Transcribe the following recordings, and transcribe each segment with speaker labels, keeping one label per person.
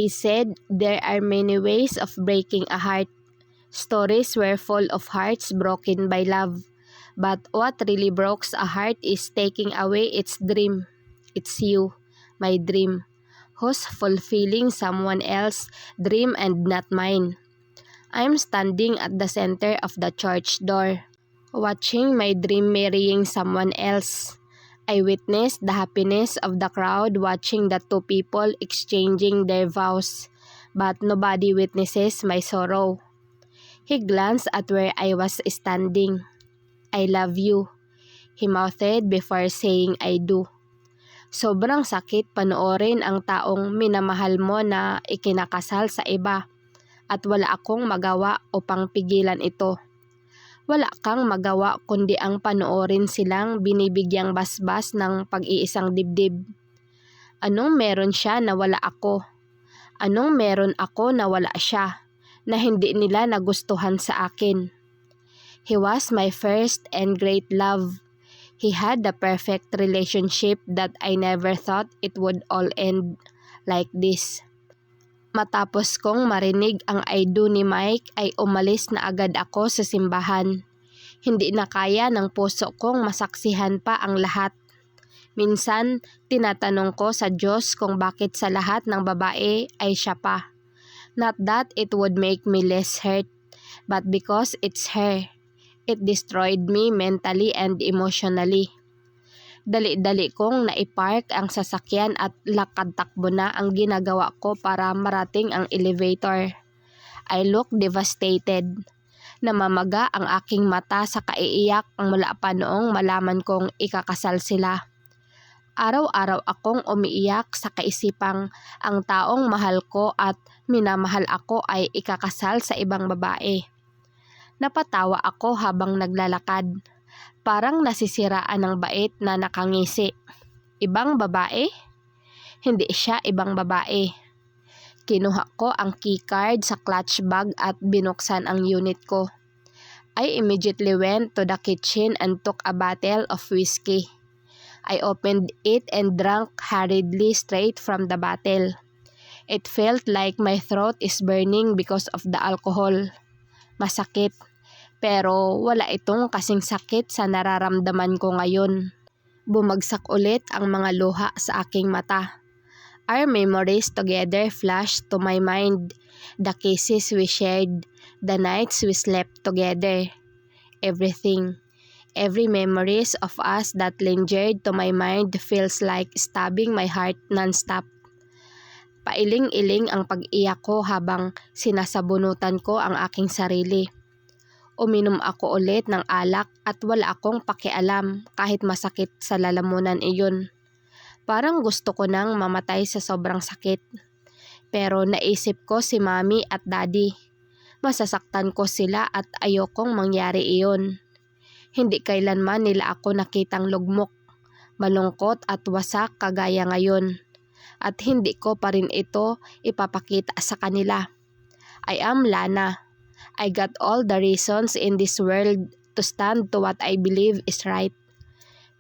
Speaker 1: They said there are many ways of breaking a heart. Stories were full of hearts broken by love. But what really breaks a heart is taking away its dream. It's you, my dream, who's fulfilling someone else's dream and not mine. I'm standing at the center of the church door, watching my dream marrying someone else. I witnessed the happiness of the crowd watching the two people exchanging their vows, but nobody witnesses my sorrow. He glanced at where I was standing. I love you, he mouthed before saying I do. Sobrang sakit panoorin ang taong minamahal mo na ikinakasal sa iba at wala akong magawa upang pigilan ito. Wala kang magawa kundi ang panoorin silang binibigyang basbas ng pag-iisang dibdib. Anong meron siya na wala ako? Anong meron ako na wala siya, na hindi nila nagustuhan sa akin? He was my first and great love. He had the perfect relationship that I never thought it would all end like this. Matapos kong marinig ang I do ni Mike ay umalis na agad ako sa simbahan. Hindi na kaya ng puso kong masaksihan pa ang lahat. Minsan, tinatanong ko sa Diyos kung bakit sa lahat ng babae ay siya pa. Not that it would make me less hurt, but because it's her. It destroyed me mentally and emotionally. Dali-dali kong naipark ang sasakyan at lakad-takbo na ang ginagawa ko para marating ang elevator. I look devastated. Namamaga ang aking mata sa kaiiyak mula pa noong malaman kong ikakasal sila. Araw-araw akong umiiyak sa kaisipang ang taong mahal ko at minamahal ako ay ikakasal sa ibang babae. Napatawa ako habang naglalakad. Parang nasisiraan ng bait na nakangisi. Ibang babae? Hindi siya ibang babae. Kinuha ko ang keycard sa clutch bag at binuksan ang unit ko. I immediately went to the kitchen and took a bottle of whiskey. I opened it and drank hurriedly straight from the bottle. It felt like my throat is burning because of the alcohol. Masakit. Pero wala itong kasing sakit sa nararamdaman ko ngayon. Bumagsak ulit ang mga luha sa aking mata. Our memories together flashed to my mind. The kisses we shared, the nights we slept together. Everything. Every memories of us that lingered to my mind feels like stabbing my heart non-stop. Pailing-iling ang pag-iyak ko habang sinasabunutan ko ang aking sarili. Uminom ako ulit ng alak at wala akong pakialam kahit masakit sa lalamunan iyon. Parang gusto ko nang mamatay sa sobrang sakit. Pero naisip ko si Mommy at Daddy. Masasaktan ko sila at ayokong mangyari iyon. Hindi kailanman nila ako nakitang lugmok, malungkot at wasak kagaya ngayon. At hindi ko pa rin ito ipapakita sa kanila. I am Lana. I got all the reasons in this world to stand to what I believe is right.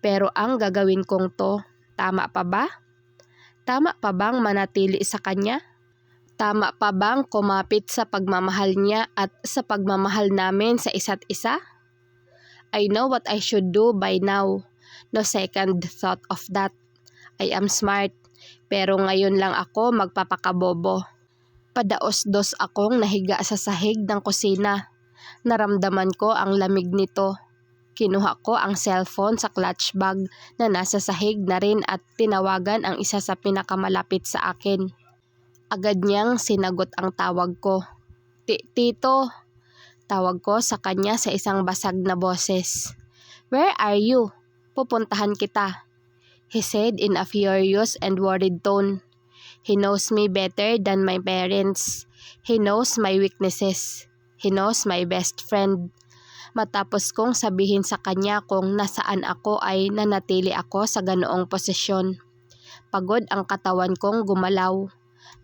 Speaker 1: Pero ang gagawin kong to, tama pa ba? Tama pa bang manatili sa kanya? Tama pa bang kumapit sa pagmamahal niya at sa pagmamahal namin sa isa't isa? I know what I should do by now. No second thought of that. I am smart, pero ngayon lang ako magpapakabobo. Padaos-dos akong nahiga sa sahig ng kusina. Naramdaman ko ang lamig nito. Kinuha ko ang cellphone sa clutch bag na nasa sahig na rin at tinawagan ang isa sa pinakamalapit sa akin. Agad niyang sinagot ang tawag ko. Tito, tawag ko sa kanya sa isang basag na boses. Where are you? Pupuntahan kita, he said in a furious and worried tone. He knows me better than my parents. He knows my weaknesses. He knows my best friend. Matapos kong sabihin sa kanya kung nasaan ako ay nanatili ako sa ganoong posisyon. Pagod ang katawan kong gumalaw.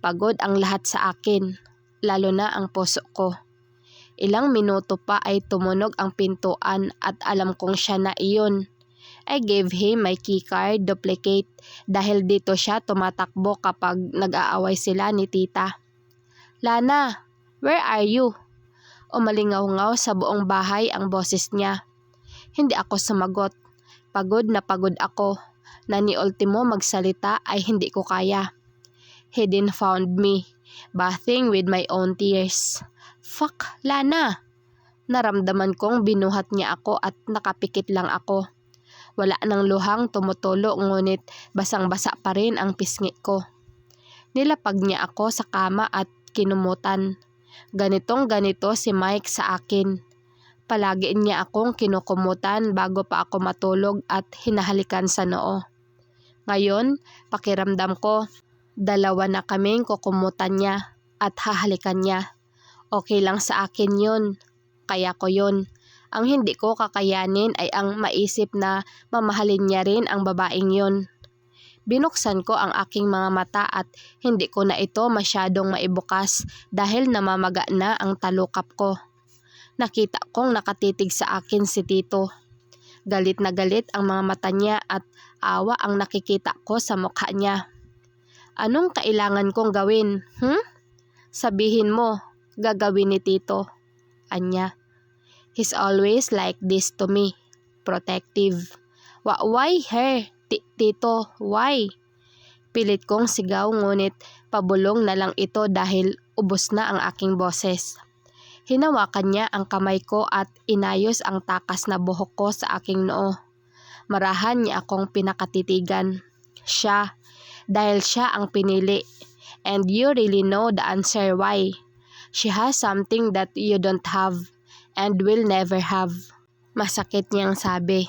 Speaker 1: Pagod ang lahat sa akin, lalo na ang puso ko. Ilang minuto pa ay tumunog ang pintuan at alam kong siya na iyon. I gave him my keycard duplicate dahil dito siya tumatakbo kapag nag-aaway sila ni tita. Lana, where are you? Umalingaw-ngaw sa buong bahay ang boses niya. Hindi ako sumagot. Pagod na pagod ako. Na ni ultimo magsalita ay hindi ko kaya. He then found me, bathing with my own tears. Fuck, Lana! Naramdaman kong binuhat niya ako at nakapikit lang ako. Wala nang luhang tumutulo ngunit basang-basa pa rin ang pisngi ko. Nilapag niya ako sa kama at kinumutan. Ganitong ganito si Mike sa akin. Palagi niya akong kinukumutan bago pa ako matulog at hinahalikan sa noo. Ngayon, pakiramdam ko, dalawa na kaming kukumutan niya at hahalikan niya. Okay lang sa akin yun. Kaya ko yun. Ang hindi ko kakayanin ay ang maisip na mamahalin niya rin ang babaeng yun. Binuksan ko ang aking mga mata at hindi ko na ito masyadong maibukas dahil namamaga na ang talukap ko. Nakita kong nakatitig sa akin si Tito. Galit na galit ang mga mata niya at awa ang nakikita ko sa mukha niya. Anong kailangan kong gawin? Sabihin mo, gagawin ni Tito. Anya. He's always like this to me. Protective. Why her? Tito, why? Pilit kong sigaw ngunit pabulong na lang ito dahil ubos na ang aking boses. Hinawakan niya ang kamay ko at inayos ang takas na buhok ko sa aking noo. Marahan niya akong pinakatitigan. Siya, dahil siya ang pinili. And you really know the answer why. She has something that you don't have and will never have. Masakit niyang sabi.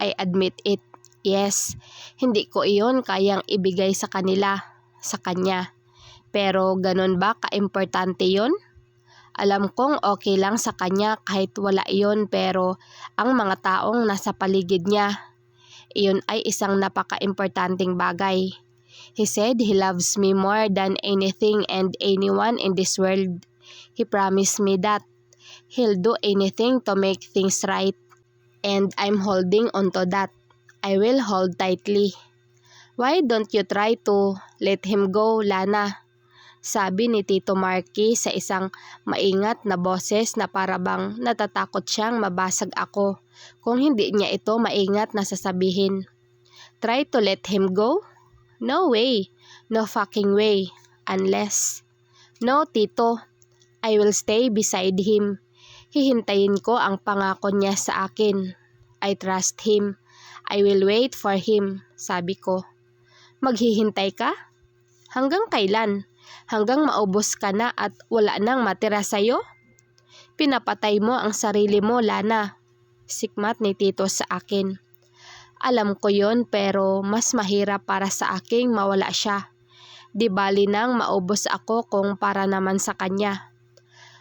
Speaker 1: I admit it. Yes, hindi ko iyon kayang ibigay sa kanila, sa kanya. Pero ganun ba ka-importante yon? Alam kong okay lang sa kanya kahit wala iyon pero ang mga taong nasa paligid niya, iyon ay isang napaka-importanting bagay. He said he loves me more than anything and anyone in this world. He promised me that he'll do anything to make things right. And I'm holding on to that. I will hold tightly. Why don't you try to let him go, Lana? Sabi ni Tito Marky sa isang maingat na boses na parabang natatakot siyang mabasag ako kung hindi niya ito maingat na sasabihin. Try to let him go? No way. No fucking way. Unless. No, Tito. I will stay beside him. Hihintayin ko ang pangako niya sa akin. I trust him. I will wait for him, sabi ko. Maghihintay ka? Hanggang kailan? Hanggang maubos ka na at wala nang matira sa'yo? Pinapatay mo ang sarili mo, Lana. Sikmat ni Tito sa akin. Alam ko yon pero mas mahirap para sa aking mawala siya. Di bali nang maubos ako kung para naman sa kanya.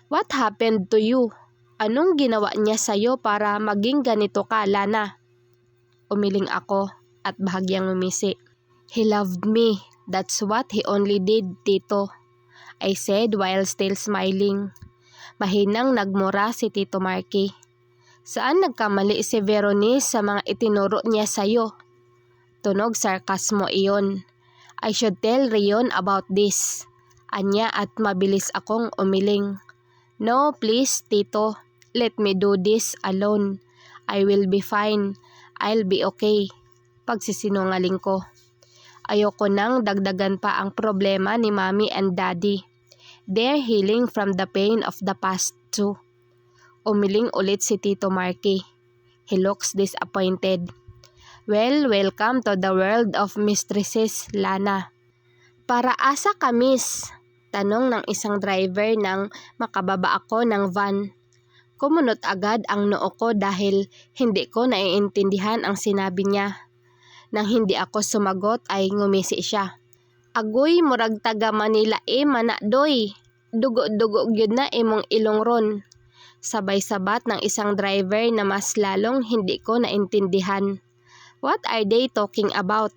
Speaker 1: What happened to you? Anong ginawa niya sa'yo para maging ganito ka, Lana? Umiling ako at bahagyang umisi. He loved me. That's what he only did, Tito. I said while still smiling. Mahinang nagmura si Tito Marky. Saan nagkamali si Veronice sa mga itinuro niya sa'yo? Tunog sarkasmo iyon. I should tell Rion about this. Anya at mabilis akong umiling. No, please, Tito. Let me do this alone. I will be fine. I'll be okay. Pagsisinungaling ko. Ayoko nang dagdagan pa ang problema ni Mommy and Daddy. They're healing from the pain of the past too. Umiling ulit si Tito Marky. He looks disappointed. Well, welcome to the world of mistresses, Lana. Para asa ka, miss? Tanong ng isang driver nang makababa ako ng van. Kumunot agad ang noo ko dahil hindi ko naiintindihan ang sinabi niya. Nang hindi ako sumagot ay ngumisi siya. Agoy murag taga Manila manakdoy. Dugo-dugo gyud na imong ilong ron. Sabay-sabat ng isang driver na mas lalong hindi ko naintindihan. What are they talking about?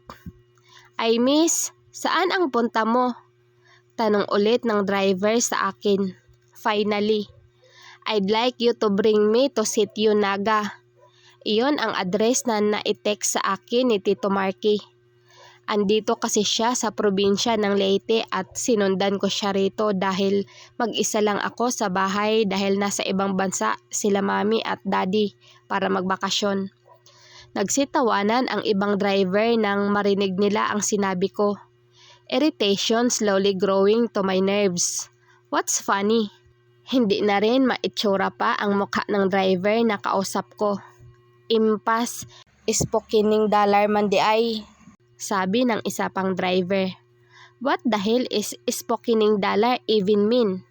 Speaker 1: Ay miss, saan ang punta mo? Tanong ulit ng driver sa akin. Finally. I'd like you to bring me to Sitio Naga. Iyon ang address na na-text sa akin ni Tito Marky. Andito kasi siya sa probinsya ng Leyte at sinundan ko siya rito dahil mag-isa lang ako sa bahay dahil nasa ibang bansa sila mami at daddy para magbakasyon. Nagsitawanan ang ibang driver nang marinig nila ang sinabi ko. Irritation slowly growing to my nerves. What's funny? Hindi na rin maitsura pa ang mukha ng driver na kausap ko. Impas, spokening dollar man di ay, sabi ng isa pang driver. What the hell is spokening dollar even mean?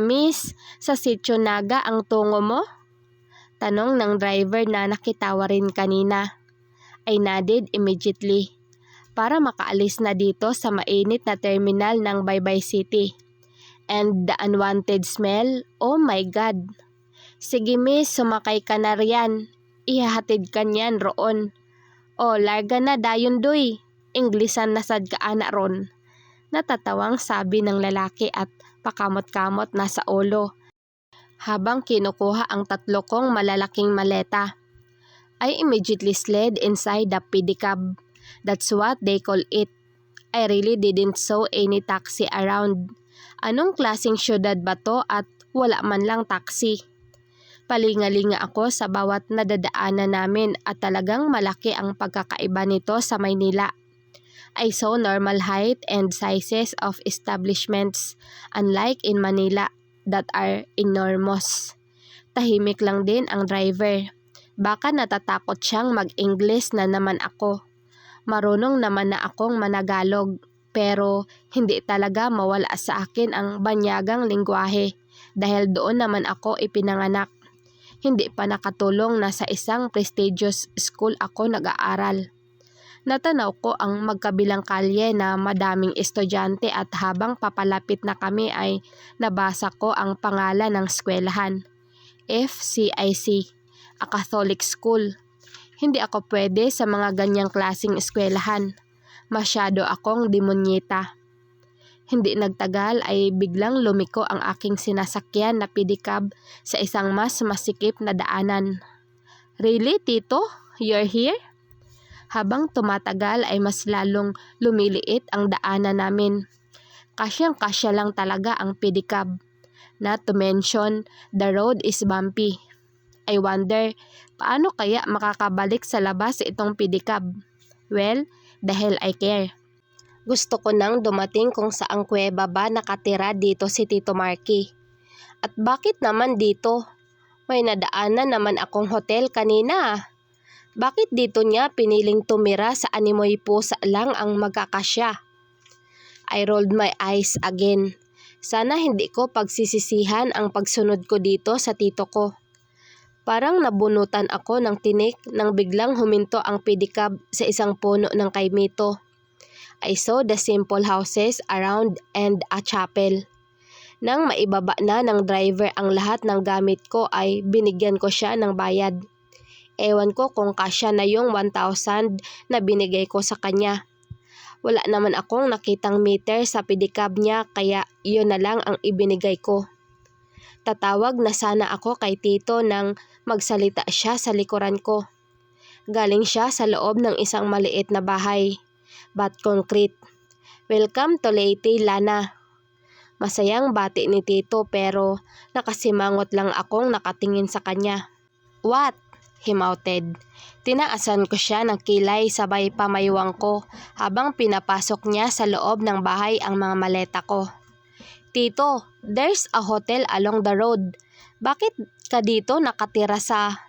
Speaker 1: Miss, sa Sitio Naga ang tungo mo? Tanong ng driver na nakitawa rin kanina. I nodded immediately para makaalis na dito sa mainit na terminal ng Baybay City. And the unwanted smell, oh my God. Sige miss, sumakay ka na riyan. Ihahatid ka niyan roon. O, larga na dayon doy. Inglisan na sad ka ana ron. Natatawang sabi ng lalaki at pakamot-kamot na sa ulo. Habang kinukuha ang 3 kong malalaking maleta. I immediately slid inside the pedicab. That's what they call it. I really didn't saw any taxi around. Anong klaseng syudad ba to at wala man lang taxi? Palingalinga ako sa bawat nadadaanan namin at talagang malaki ang pagkakaiba nito sa Maynila. I saw normal height and sizes of establishments, unlike in Manila, that are enormous. Tahimik lang din ang driver. Baka natatakot siyang mag-English na naman ako. Marunong naman na akong managalog, pero hindi talaga mawala sa akin ang banyagang lingwahe dahil doon naman ako ipinanganak. Hindi pa nakatulong na sa isang prestigious school ako nag-aaral. Natanaw ko ang magkabilang kalye na madaming estudyante at habang papalapit na kami ay nabasa ko ang pangalan ng eskwelahan. FCIC, a Catholic school. Hindi ako pwede sa mga ganyang klaseng eskwelahan. Masyado akong demonyeta. Hindi nagtagal ay biglang lumiko ang aking sinasakyan na pedicab sa isang mas masikip na daanan. Really, Tito? You're here? Habang tumatagal ay mas lalong lumiliit ang daanan namin. Kasyang-kasya lang talaga ang pedicab. Not to mention, the road is bumpy. I wonder, paano kaya makakabalik sa labas itong pedicab? Well, dahil I care. Gusto ko nang dumating kung saang kuweba ba nakatira dito si Tito Marky. At bakit naman dito? May nadaanan naman akong hotel kanina. Bakit dito niya piniling tumira sa animoy pusa lang ang magkakasya? I rolled my eyes again. Sana hindi ko pagsisisihan ang pagsunod ko dito sa tito ko. Parang nabunutan ako ng tinik nang biglang huminto ang pedicab sa isang puno ng kaimito. I saw the simple houses around and a chapel. Nang maibaba na ng driver ang lahat ng gamit ko ay binigyan ko siya ng bayad. Ewan ko kung kasya na yung 1,000 na binigay ko sa kanya. Wala naman akong nakitang meter sa pedicab niya kaya yun na lang ang ibinigay ko. Tatawag na sana ako kay Tito nang magsalita siya sa likuran ko. Galing siya sa loob ng isang maliit na bahay. But concrete. Welcome to Leyte, Lana. Masayang bati ni Tito pero nakasimangot lang akong nakatingin sa kanya. What? He mouted. Tinaasan ko siya ng kilay sabay pamaywang ko habang pinapasok niya sa loob ng bahay ang mga maleta ko. Tito, there's a hotel along the road. Bakit ka dito nakatira sa...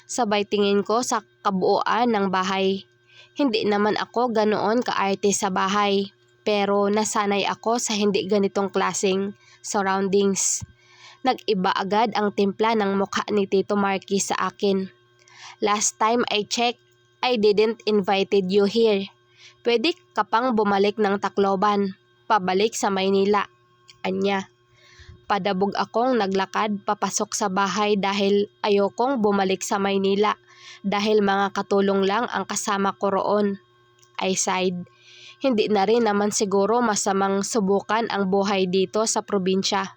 Speaker 1: Sabay tingin ko sa kabuuan ng bahay. Hindi naman ako ganoon kaarte sa bahay, pero nasanay ako sa hindi ganitong klaseng surroundings. Nag-iba agad ang timpla ng mukha ni Tito Marky sa akin. Last time I checked, I didn't invited you here. Pwede ka pang bumalik ng Tacloban, pabalik sa Maynila. Anya. Padabog akong naglakad papasok sa bahay dahil ayokong bumalik sa Maynila dahil mga katulong lang ang kasama ko roon. I sighed. Hindi na rin naman siguro masamang subukan ang buhay dito sa probinsya.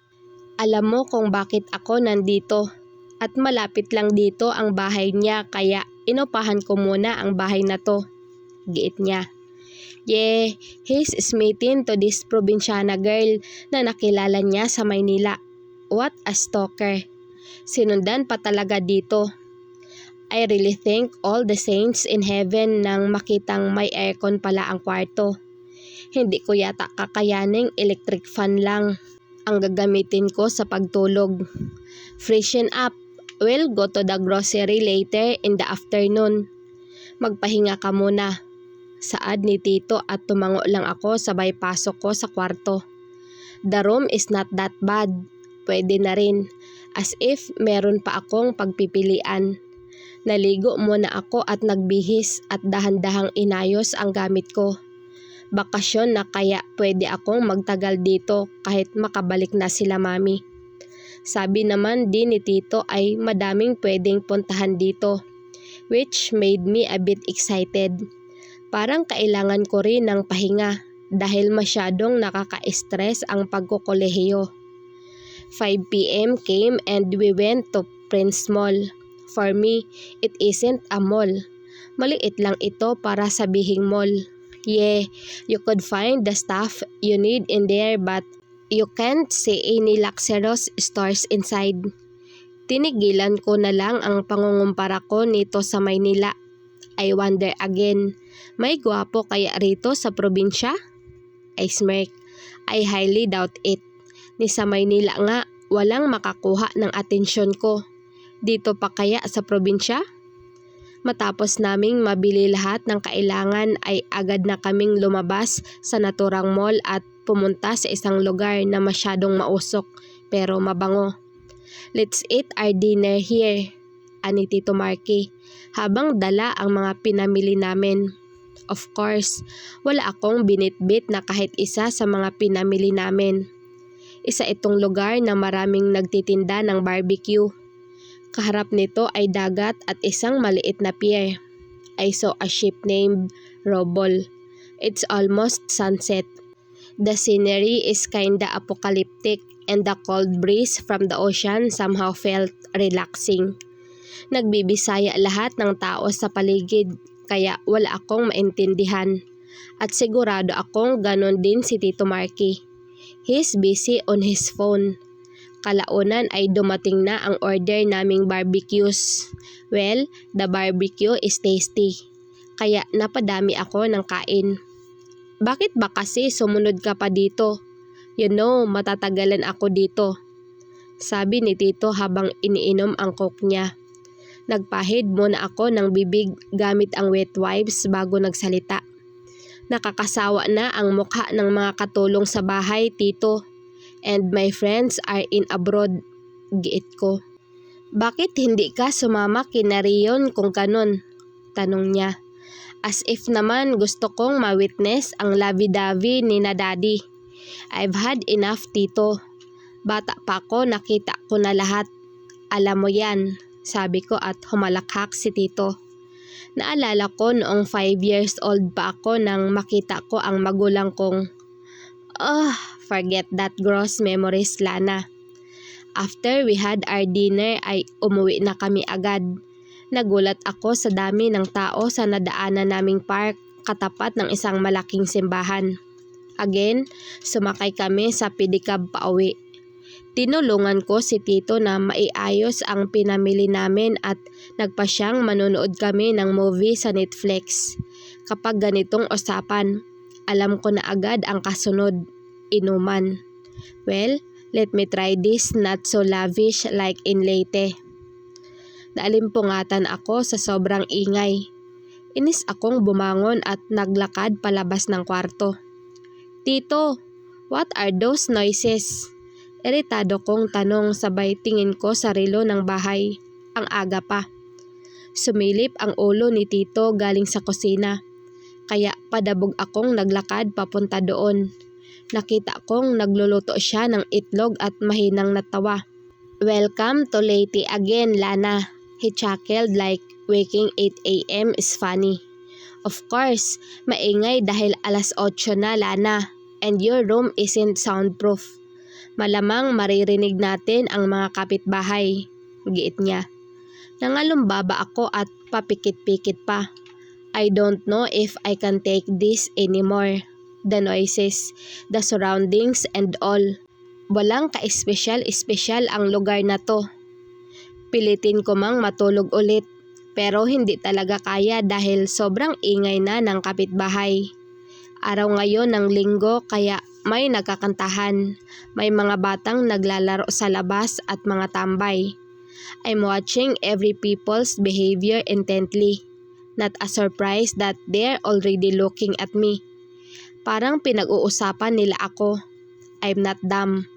Speaker 1: Alam mo kung bakit ako nandito. At malapit lang dito ang bahay niya kaya inupahan ko muna ang bahay na to. Giit niya. Yeah, he's smitten to this probinsyana girl na nakilala niya sa Maynila. What a stalker. Sinundan pa talaga dito. I really thank all the saints in heaven nang makitang may aircon pala ang kwarto. Hindi ko yata kakayaning electric fan lang ang gagamitin ko sa pagtulog. Freshen up. We'll go to the grocery later in the afternoon. Magpahinga ka muna. Saad ni Tito at tumango lang ako sabay pasok ko sa kwarto. The room is not that bad. Pwede na rin. As if meron pa akong pagpipilian. Naligo muna ako at nagbihis at dahan-dahang inayos ang gamit ko. Bakasyon na kaya pwede akong magtagal dito kahit makabalik na sila mami. Sabi naman din ni Tito ay madaming pwedeng puntahan dito, which made me a bit excited. Parang kailangan ko rin ng pahinga dahil masyadong nakaka-stress ang pagkukolehiyo. 5 p.m. came and we went to Prince Mall. For me, it isn't a mall. Maliit lang ito para sabihing mall. Yeah, you could find the stuff you need in there but you can't see any luxurious stores inside. Tinigilan ko na lang ang pangungumpara ko nito sa Maynila. I wonder again, may gwapo kaya rito sa probinsya? I smirk. I highly doubt it. Ni sa Maynila nga, walang makakuha ng atensyon ko. Dito pa kaya sa probinsya? Matapos naming mabili lahat ng kailangan ay agad na kaming lumabas sa naturang mall at pumunta sa isang lugar na masyadong mausok pero mabango. Let's eat our dinner here, ani Tito Marky, habang dala ang mga pinamili namin. Of course, wala akong binitbit na kahit isa sa mga pinamili namin. Isa itong lugar na maraming nagtitinda ng barbecue. Kaharap nito ay dagat at isang maliit na pier. I saw a ship named Robol. It's almost sunset. The scenery is kinda apocalyptic and the cold breeze from the ocean somehow felt relaxing. Nagbibisaya lahat ng tao sa paligid kaya wala akong maintindihan. At sigurado akong ganon din si Tito Marky. He's busy on his phone. Kalaunan ay dumating na ang order naming barbecues. Well, the barbecue is tasty. Kaya napadami ako ng kain. Bakit ba kasi sumunod ka pa dito? You know, matatagalan ako dito. Sabi ni Tito habang iniinom ang coke niya. Nagpahid muna ako ng bibig gamit ang wet wipes bago nagsalita. Nakakasawa na ang mukha ng mga katulong sa bahay, Tito. And my friends are in abroad, giit ko. Bakit hindi ka sumama kina Rion kung kanon? Tanong niya. As if naman gusto kong ma-witness ang lavi-davi ni na daddy. I've had enough, Tito. Bata pa ako, nakita ko na lahat. Alam mo yan, sabi ko at humalakhak si Tito. Naalala ko noong 5 years old pa ako nang makita ko ang magulang kong. Forget that gross memories, Lana. After we had our dinner ay umuwi na kami agad. Nagulat ako sa dami ng tao sa nadaanan naming park katapat ng isang malaking simbahan. Again, sumakay kami sa pedicab pauwi. Tinulungan ko si Tito na maiayos ang pinamili namin at nagpa siyang manonood kami ng movie sa Netflix. Kapag ganitong usapan, alam ko na agad ang kasunod, inuman. Well, let me try this not so lavish like in Leyte. Naalimpungatan ako sa sobrang ingay. Inis akong bumangon at naglakad palabas ng kwarto. Tito, what are those noises? Iritado kong tanong sabay tingin ko sa relo ng bahay. Ang aga pa. Sumilip ang ulo ni Tito galing sa kusina. Kaya padabog akong naglakad papunta doon. Nakita kong nagluluto siya ng itlog at mahinang natawa. Welcome to Leyte again, Lana. He chuckled like waking 8 a.m. is funny. Of course, maingay dahil alas 8 na, Lana. And your room isn't soundproof. Malamang maririnig natin ang mga kapitbahay. giit niya. Nangalumbaba ako at papikit-pikit pa. I don't know if I can take this anymore. The noises, the surroundings and all. Walang ka-espesyal-espesyal ang lugar na to. Pilitin ko mang matulog ulit, pero hindi talaga kaya dahil sobrang ingay na ng kapitbahay. Araw ngayon ng linggo kaya may nagkakantahan, may mga batang naglalaro sa labas at mga tambay. I'm watching every people's behavior intently. Not a surprise that they're already looking at me. Parang pinag-uusapan nila ako. I'm not dumb.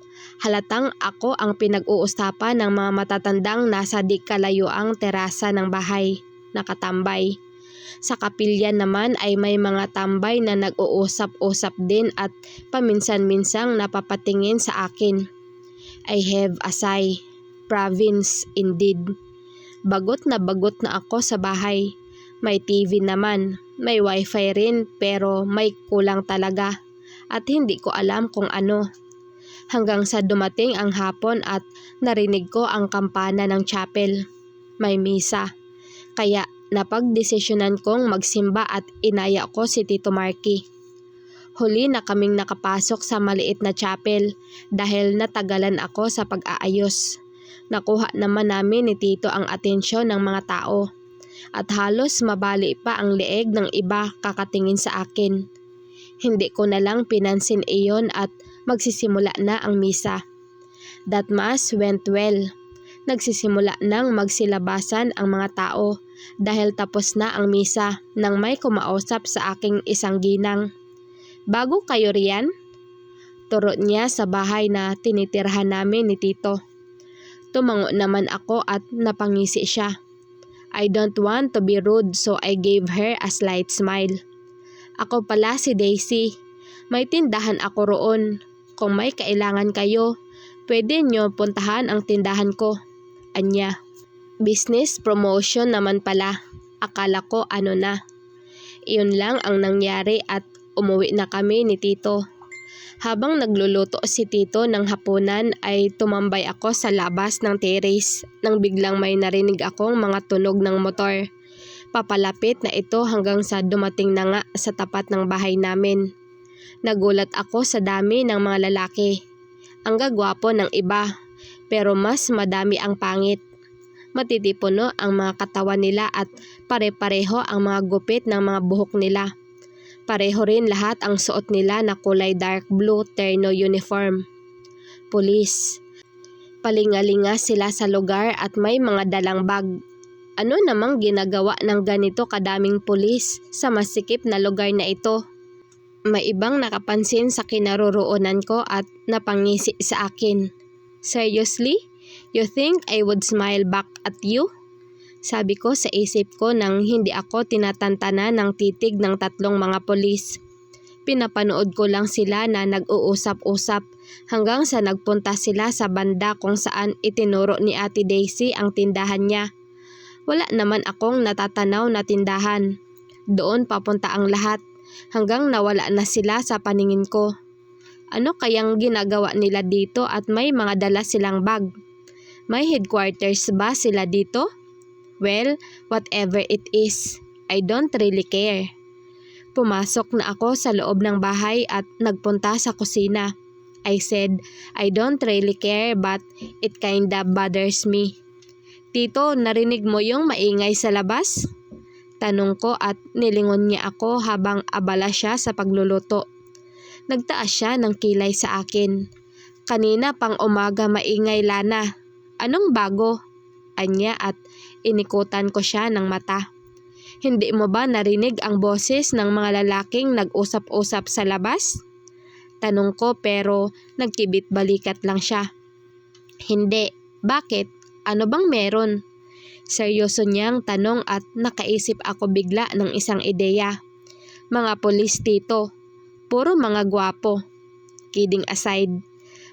Speaker 1: Halatang ako ang pinag-uusapan ng mga matatandang nasa di kalayuang terasa ng bahay, nakatambay. Sa kapilya naman ay may mga tambay na nag-uusap-usap din at paminsan-minsang napapatingin sa akin. I have a sigh. Province indeed. Bagot na ako sa bahay. May TV naman, may wifi rin pero may kulang talaga at hindi ko alam kung ano. Hanggang sa dumating ang hapon at narinig ko ang kampana ng chapel. May misa. Kaya napagdesisyonan kong magsimba at inaya ko si Tito Marky. Huli na kaming nakapasok sa maliit na chapel dahil natagalan ako sa pag-aayos. Nakuha naman namin ni Tito ang atensyon ng mga tao. At halos mabali pa ang leeg ng iba kakatingin sa akin. Hindi ko na lang pinansin iyon at magsisimula na ang misa. That mass went well. Nagsisimula nang magsilabasan ang mga tao dahil tapos na ang misa nang may kumausap sa aking isang ginang. Bago kayo riyan? Turo niya sa bahay na tinitirhan namin ni Tito. Tumango naman ako at napangisi siya. I don't want to be rude so I gave her a slight smile. Ako pala si Daisy. May tindahan ako roon. Kung may kailangan kayo, pwede nyo puntahan ang tindahan ko. Anya. Business promotion naman pala. Akala ko ano na. Iyon lang ang nangyari at umuwi na kami ni Tito. Habang nagluluto si Tito ng hapunan ay tumambay ako sa labas ng terrace nang biglang may narinig akong mga tunog ng motor. Papalapit na ito hanggang sa dumating na nga sa tapat ng bahay namin. Nagulat ako sa dami ng mga lalaki. Ang gagwapo ng iba, pero mas madami ang pangit. Matitipuno ang mga katawan nila at pare-pareho ang mga gupit ng mga buhok nila. Pareho rin lahat ang suot nila na kulay dark blue terno uniform. Pulis. Palingalinga sila sa lugar at may mga dalang bag. Ano namang ginagawa ng ganito kadaming pulis sa masikip na lugar na ito? May ibang nakapansin sa kinaroroonan ko at napangisi sa akin. Seriously? You think I would smile back at you? Sabi ko sa isip ko nang hindi ako tinatantana ng titig ng tatlong mga pulis. Pinapanood ko lang sila na nag-uusap-usap hanggang sa nagpunta sila sa banda kung saan itinuro ni Ate Daisy ang tindahan niya. Wala naman akong natatanaw na tindahan. Doon papunta ang lahat hanggang nawala na sila sa paningin ko. Ano kayang ginagawa nila dito at may mga dala silang bag? May headquarters ba sila dito? Well, whatever it is, I don't really care. Pumasok na ako sa loob ng bahay at nagpunta sa kusina. I said, I don't really care but it kinda bothers me. Tito, narinig mo yung maingay sa labas? Tanong ko at nilingon niya ako habang abala siya sa pagluluto. Nagtaas siya ng kilay sa akin. Kanina pang umaga maingay, Lana. Anong bago? Anya at inikutan ko siya ng mata. Hindi mo ba narinig ang boses ng mga lalaking nag-usap-usap sa labas? Tanong ko pero nagkibit balikat lang siya. Hindi. Bakit? Ano bang meron? Seryoso niyang tanong at nakaisip ako bigla ng isang ideya. Mga pulis dito. Puro mga gwapo. Kidding aside.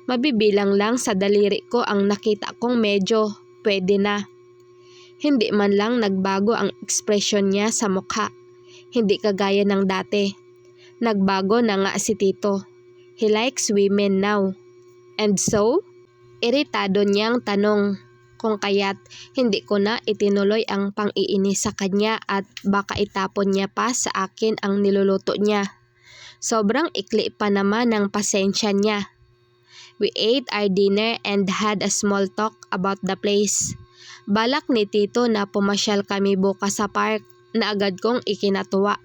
Speaker 1: Mabibilang lang sa daliri ko ang nakita kong medyo pwede na. Hindi man lang nagbago ang ekspresyon niya sa mukha. Hindi kagaya ng dati. Nagbago na nga si Tito. He likes women now. And so? Iritado niyang tanong. Kung kaya't hindi ko na itinuloy ang pang-iinis sa kanya at baka itapon niya pa sa akin ang niluluto niya. Sobrang ikli pa naman ng pasensya niya. We ate our dinner and had a small talk about the place. Balak ni Tito na pumasyal kami bukas sa park na agad kong ikinatuwa.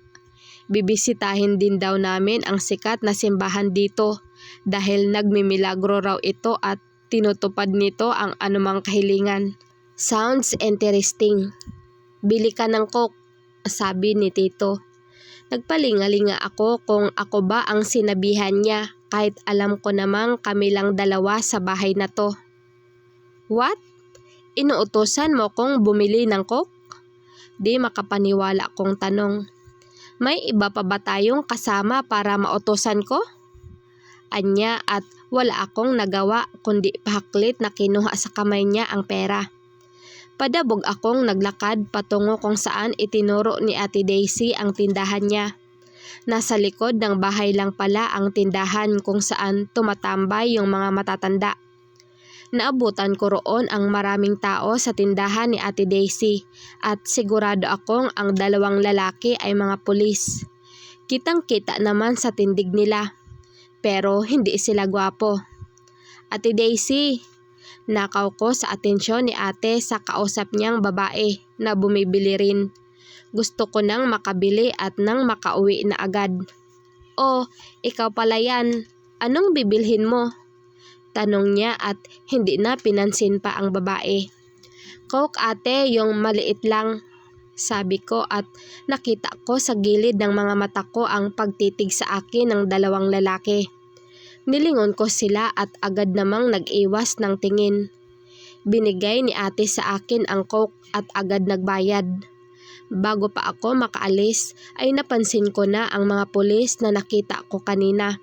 Speaker 1: Bibisitahin din daw namin ang sikat na simbahan dito dahil nagmimilagro raw ito at tinutupad nito ang anumang kahilingan. Sounds interesting. Bili ka ng Coke, sabi ni Tito. Nagpalingalinga ako kung ako ba ang sinabihan niya kahit alam ko namang kami lang dalawa sa bahay na to. What? Inuutosan mo kong bumili ng Coke? Di makapaniwala kong tanong. May iba pa ba tayong kasama para mautosan ko? Anya at wala akong nagawa kundi pahaklit na kinuha sa kamay niya ang pera. Padabog akong naglakad patungo kung saan itinuro ni Ate Daisy ang tindahan niya. Nasa likod ng bahay lang pala ang tindahan kung saan tumatambay yung mga matatanda. Naabutan ko roon ang maraming tao sa tindahan ni Ate Daisy at sigurado akong ang dalawang lalaki ay mga pulis. Kitang-kita naman sa tindig nila. Pero hindi sila gwapo. Ate Daisy, nakaw ko sa atensyon ni ate sa kausap niyang babae na bumibili rin. Gusto ko nang makabili at nang makauwi na agad. Oh, ikaw pala yan. Anong bibilhin mo? Tanong niya at hindi na pinansin pa ang babae. Coke ate, yung maliit lang. Sabi ko at nakita ko sa gilid ng mga mata ko ang pagtitig sa akin ng dalawang lalaki. Nilingon ko sila at agad namang nag-iwas ng tingin. Binigay ni ate sa akin ang Coke at agad nagbayad. Bago pa ako makaalis ay napansin ko na ang mga pulis na nakita ko kanina.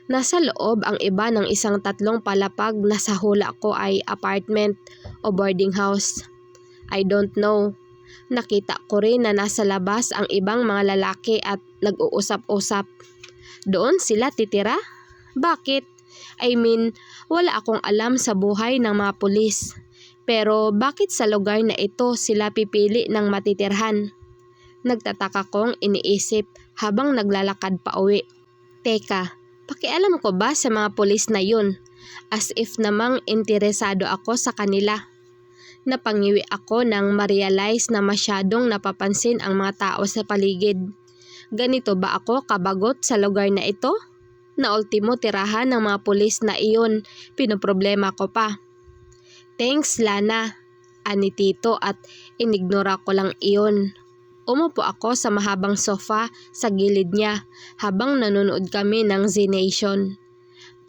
Speaker 1: Nasa loob ang iba ng isang 3 palapag na sa hula ko ay apartment o boarding house. I don't know. Nakita ko rin na nasa labas ang ibang mga lalaki at nag-uusap-usap. Doon sila titira? Bakit? I mean, wala akong alam sa buhay ng mga pulis. Pero bakit sa lugar na ito sila pipili ng matitirhan? Nagtataka kong iniisip habang naglalakad pa uwi. Teka, pakialam ko ba sa mga pulis na yun? As if namang interesado ako sa kanila. Napangiwi ako nang ma-realize na masyadong napapansin ang mga tao sa paligid. Ganito ba ako kabagot sa lugar na ito? Na ultimo tirahan ng mga pulis na iyon, pinoproblema ko pa. Thanks Lana, ani Tito at inignora ko lang iyon. Umupo ako sa mahabang sofa sa gilid niya habang nanonood kami ng Z Nation.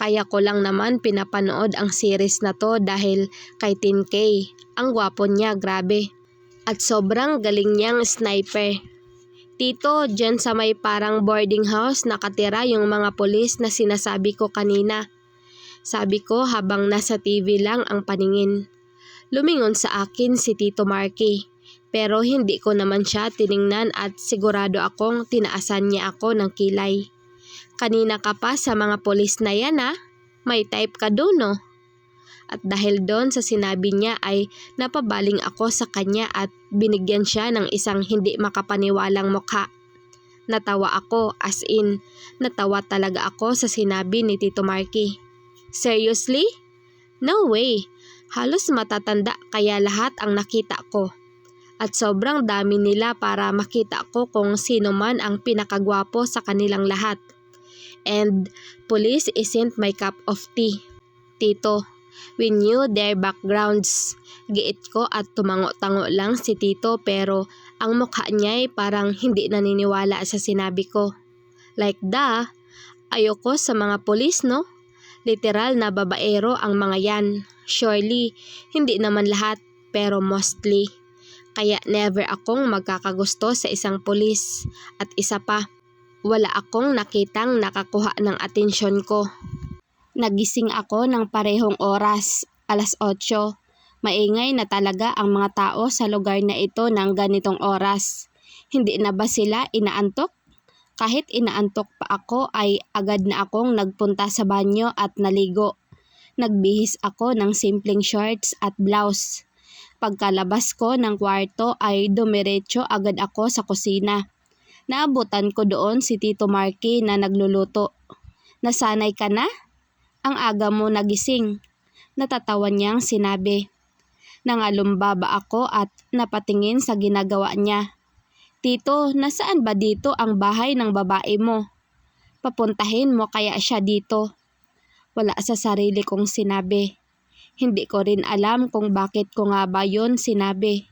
Speaker 1: Kaya ko lang naman pinapanood ang series na to dahil kay Tin K. Ang gwapo niya, grabe. At sobrang galing niyang sniper. Tito, dyan sa may parang boarding house nakatira yung mga pulis na sinasabi ko kanina. Sabi ko habang nasa TV lang ang paningin. Lumingon sa akin si Tito Marky. Pero hindi ko naman siya tiningnan at sigurado akong tinaasan niya ako ng kilay. Kanina ka pa sa mga pulis na yan ha? May type ka doon no? At dahil doon sa sinabi niya ay napabaling ako sa kanya at binigyan siya ng isang hindi makapaniwalang mukha. Natawa ako as in, natawa talaga ako sa sinabi ni Tito Marky. Seriously? No way, halos matatanda kaya lahat ang nakita ko. At sobrang dami nila para makita ko kung sino man ang pinakagwapo sa kanilang lahat. And police isn't my cup of tea. Tito, we knew their backgrounds. Giit ko at tumango-tango lang si Tito pero ang mukha niya ay parang hindi naniniwala sa sinabi ko. Like ayoko sa mga pulis no? Literal na babaero ang mga yan. Surely, hindi naman lahat pero mostly. Kaya never akong magkakagusto sa isang pulis. At isa pa, wala akong nakitang nakakuha ng atensyon ko. Nagising ako ng parehong oras, 8:00. Maingay na talaga ang mga tao sa lugar na ito ng ganitong oras. Hindi na ba sila inaantok? Kahit inaantok pa ako ay agad na akong nagpunta sa banyo at naligo. Nagbihis ako ng simpleng shorts at blouse. Pagkalabas ko ng kwarto ay dumiretso agad ako sa kusina. Naabutan ko doon si Tito Marky na nagluluto. "Nasanay ka na? Ang aga mo nagising." Natatawa niyang sinabi. Nangalumbaba ako at napatingin sa ginagawa niya. "Tito, nasaan ba dito ang bahay ng babae mo? Papuntahin mo kaya siya dito." Wala sa sarili kong sinabi. Hindi ko rin alam kung bakit ko nga ba yun sinabi.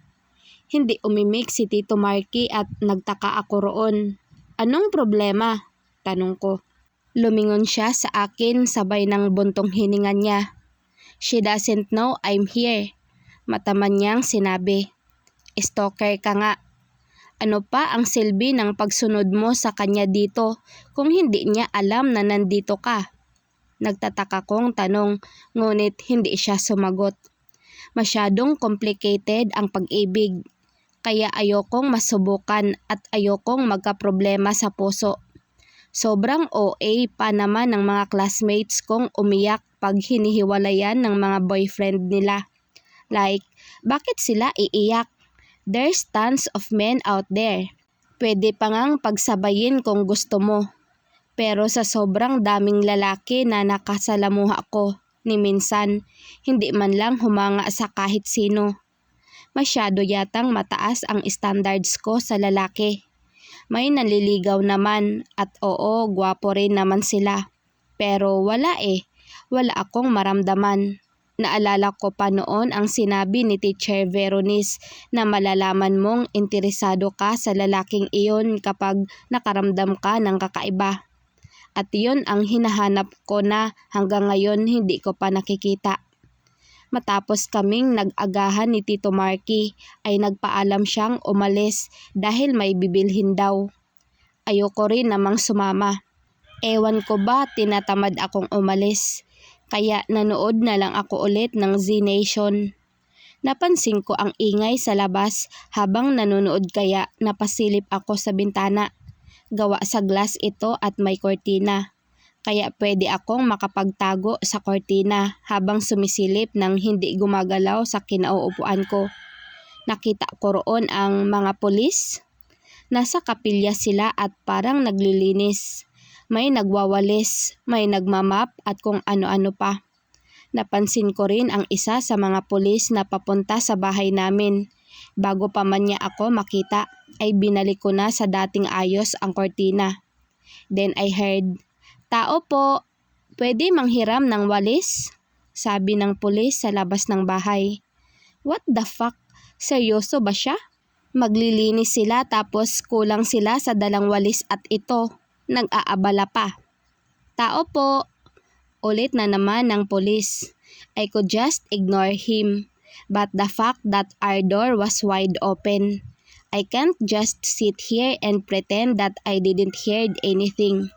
Speaker 1: Hindi umimik si Tito Marky at nagtaka ako roon. "Anong problema?" tanong ko. Lumingon siya sa akin sabay ng buntong hininga niya. "She doesn't know I'm here." Mataman niyang sinabi. "Stalker ka nga. Ano pa ang silbi ng pagsunod mo sa kanya dito kung hindi niya alam na nandito ka?" Nagtataka kong tanong, ngunit hindi siya sumagot. Masyadong complicated ang pag-ibig, kaya ayokong masubukan at ayokong magkaproblema sa puso. Sobrang OA pa naman ng mga classmates kong umiyak pag hinihiwalayan ng mga boyfriend nila. Like, bakit sila iiyak? There's tons of men out there. Pwede pa ngang pagsabayin kung gusto mo. Pero sa sobrang daming lalaki na nakasalamuha ko, ni minsan, hindi man lang humanga sa kahit sino. Masyado yatang mataas ang standards ko sa lalaki. May naliligaw naman at oo, gwapo rin naman sila. Pero wala wala akong maramdaman. Naalala ko pa noon ang sinabi ni Teacher Veronis na malalaman mong interesado ka sa lalaking iyon kapag nakaramdam ka ng kakaiba. At yun ang hinahanap ko na hanggang ngayon hindi ko pa nakikita. Matapos kaming nag-agahan ni Tito Marky ay nagpaalam siyang umalis dahil may bibilhin daw. Ayoko rin namang sumama. Ewan ko ba tinatamad akong umalis, kaya nanood na lang ako ulit ng Z Nation. Napansin ko ang ingay sa labas habang nanonood kaya napasilip ako sa bintana. Gawa sa glass ito at may kortina, kaya pwede akong makapagtago sa kortina habang sumisilip ng hindi gumagalaw sa kinauupuan ko. Nakita ko roon ang mga pulis. Nasa kapilya sila at parang naglilinis. May nagwawalis, may nagmamap at kung ano-ano pa. Napansin ko rin ang isa sa mga pulis na papunta sa bahay namin. Bago pa man niya ako makita, ay binalik ko na sa dating ayos ang kortina. Then I heard, "Tao po, pwede manghiram ng walis?" sabi ng pulis sa labas ng bahay. What the fuck? Seryoso ba siya? Maglilinis sila tapos kulang sila sa dalang walis at ito, nag-aabala pa. "Tao po," ulit na naman ng pulis. I could just ignore him. But the fact that our door was wide open, I can't just sit here and pretend that I didn't hear anything.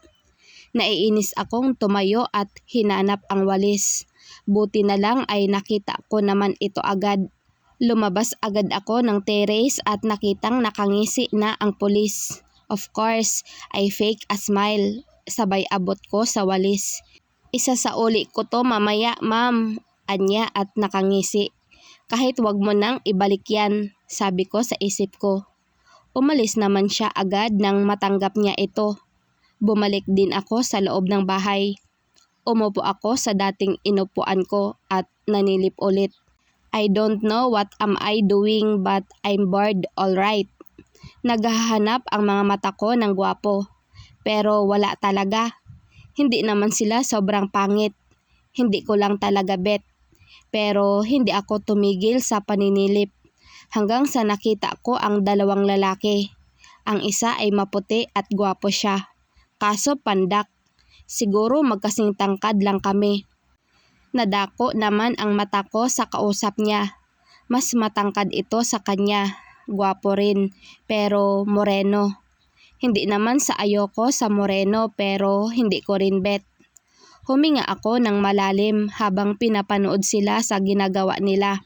Speaker 1: Naiinis akong tumayo at hinanap ang walis. Buti na lang ay nakita ko naman ito agad. Lumabas agad ako ng terrace at nakitang nakangisi na ang pulis. Of course, I fake a smile. Sabay abot ko sa walis. "Isa sa uli ko to mamaya, ma'am," anya at nakangisi. "Kahit wag mo nang ibalik yan," sabi ko sa isip ko. Umalis naman siya agad nang matanggap niya ito. Bumalik din ako sa loob ng bahay. Umupo ako sa dating inupuan ko at nanilip ulit. I don't know what am I doing but I'm bored alright. Naghahanap ang mga mata ko ng gwapo. Pero wala talaga. Hindi naman sila sobrang pangit. Hindi ko lang talaga bet. Pero hindi ako tumigil sa paninilip hanggang sa nakita ko ang dalawang lalaki. Ang isa ay maputi at gwapo siya. Kaso pandak. Siguro magkasing tangkad lang kami. Nadako naman ang mata ko sa kausap niya. Mas matangkad ito sa kanya. Gwapo rin, pero moreno. Hindi naman sa ayoko sa moreno pero hindi ko rin bet. Huminga ako ng malalim habang pinapanood sila sa ginagawa nila.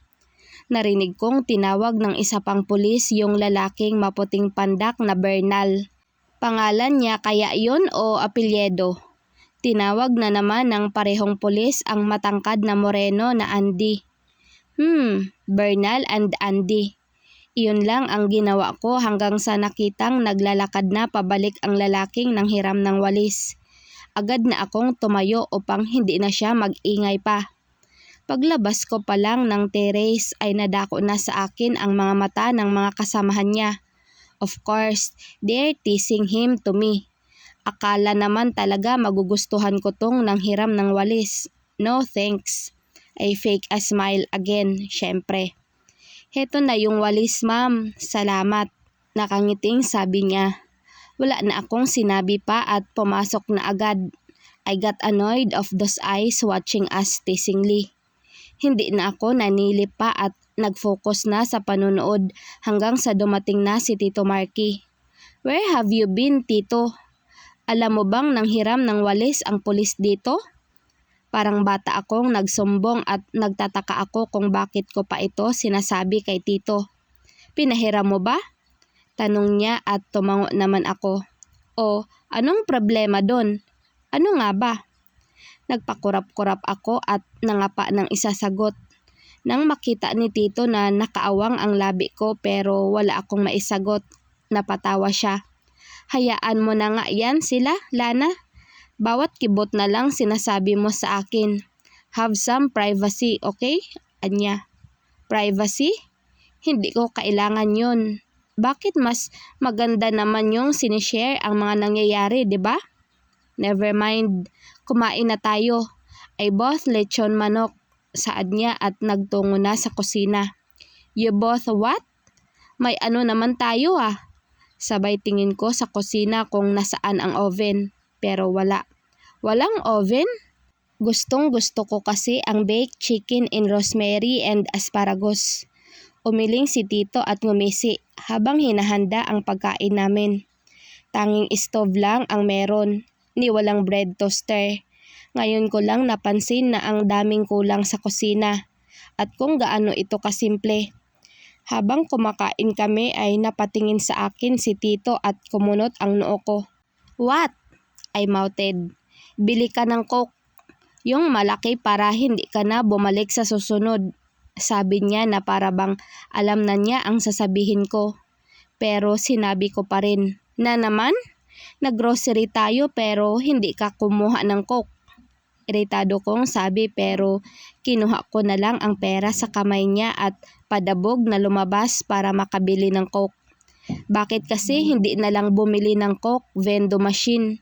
Speaker 1: Narinig kong tinawag ng isa pang pulis yung lalaking maputing pandak na Bernal. Pangalan niya kaya yun o apelyedo? Tinawag na naman ng parehong pulis ang matangkad na moreno na Andy. Bernal and Andy. Iyon lang ang ginawa ko hanggang sa nakitang naglalakad na pabalik ang lalaking nanghiram ng walis. Agad na akong tumayo upang hindi na siya mag-ingay pa. Paglabas ko pa lang ng terrace ay nadako na sa akin ang mga mata ng mga kasamahan niya. Of course, they're teasing him to me. Akala naman talaga magugustuhan ko tong nanghiram ng walis. No thanks. I fake a smile again, syempre. Heto na yung walis, ma'am. Salamat. Nakangiting sabi niya. Wala na akong sinabi pa at pumasok na agad. I got annoyed of those eyes watching us teasingly. Hindi na ako nanilip pa at nag-focus na sa panunood hanggang sa dumating na si Tito Marky. Where have you been, Tito? Alam mo bang nanghiram ng walis ang pulis dito? Parang bata akong nagsumbong at nagtataka ako kung bakit ko pa ito sinasabi kay Tito. Pinahiram mo ba? Tanong niya at tumango naman ako. O, anong problema doon? Ano nga ba? Nagpakurap-kurap ako at nangapa ng isasagot. Nang makita ni Tito na nakaawang ang labi ko pero wala akong maisagot, napatawa siya. Hayaan mo na nga yan sila, Lana. Bawat kibot na lang sinasabi mo sa akin. Have some privacy, okay? Anya. Privacy? Hindi ko kailangan yun. Bakit mas maganda naman yung sinishare ang mga nangyayari, di ba? Never mind. Kumain na tayo. I bought lechon manok, saad niya at nagtungo na sa kusina. You both what? May ano naman tayo ah. Sabay tingin ko sa kusina kung nasaan ang oven. Pero wala. Walang oven? Gustong gusto ko kasi ang baked chicken in rosemary and asparagus. Umiling si Tito at ngumisi habang hinahanda ang pagkain namin. Tanging stove lang ang meron, ni walang bread toaster. Ngayon ko lang napansin na ang daming kulang sa kusina at kung gaano ito kasimple. Habang kumakain kami ay napatingin sa akin si Tito at kumunot ang noo ko. What? I mouthed. Bili ka ng Coke. Yung malaki para hindi ka na bumalik sa susunod. Sabi niya na para bang alam na niya ang sasabihin ko. Pero sinabi ko pa rin. Na naman? Naggrocery tayo pero hindi ka kumuha ng Coke. Iritado kong sabi pero kinuha ko na lang ang pera sa kamay niya at padabog na lumabas para makabili ng Coke. Bakit kasi hindi na lang bumili ng Coke vendo machine?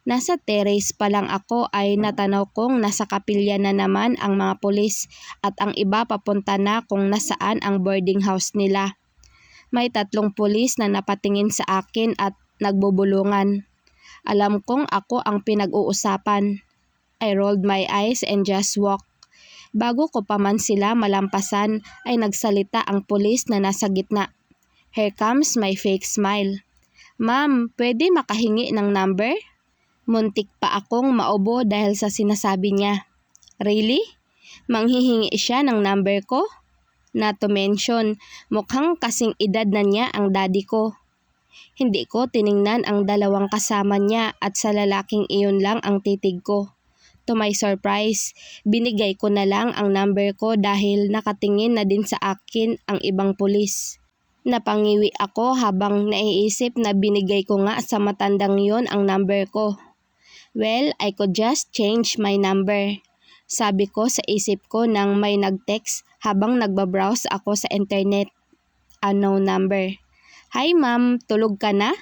Speaker 1: Nasa terrace pa lang ako ay natanaw kong nasa kapilya na naman ang mga pulis at ang iba papunta na kung nasaan ang boarding house nila. May 3 pulis na napatingin sa akin at nagbubulungan. Alam kong ako ang pinag-uusapan. I rolled my eyes and just walked. Bago ko pa man sila malampasan ay nagsalita ang pulis na nasa gitna. Here comes my fake smile. Ma'am, pwede makahingi ng number? Muntik pa akong maubo dahil sa sinasabi niya. Really? Manghihingi siya ng number ko? Not to mention, mukhang kasing edad na niya ang daddy ko. Hindi ko tiningnan ang 2 kasama niya at sa lalaking iyon lang ang titig ko. To my surprise, binigay ko na lang ang number ko dahil nakatingin na din sa akin ang ibang pulis. Napangiwi ako habang naiisip na binigay ko nga sa matandang yon ang number ko. Well, I could just change my number. Sabi ko sa isip ko nang may nag-text habang nagbabrowse ako sa internet. Unknown number. Hi ma'am, tulog ka na?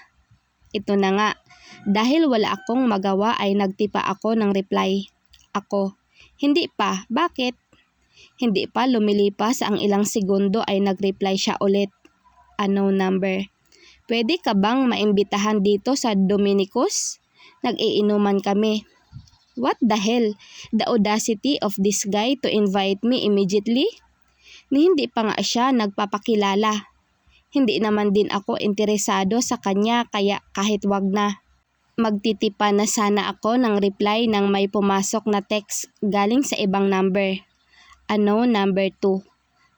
Speaker 1: Ito na nga. Dahil wala akong magawa ay nagtipa ako ng reply. Ako, hindi pa, bakit? Hindi pa lumilipas ang ilang segundo ay nag-reply siya ulit. Unknown number. Pwede ka bang maimbitahan dito sa Dominicus? Nag-iinuman kami. What the hell? The audacity of this guy to invite me immediately? Ni hindi pa nga siya nagpapakilala. Hindi naman din ako interesado sa kanya kaya kahit wag na. Magtitipa na sana ako ng reply nang may pumasok na text galing sa ibang number. Unknown number 2.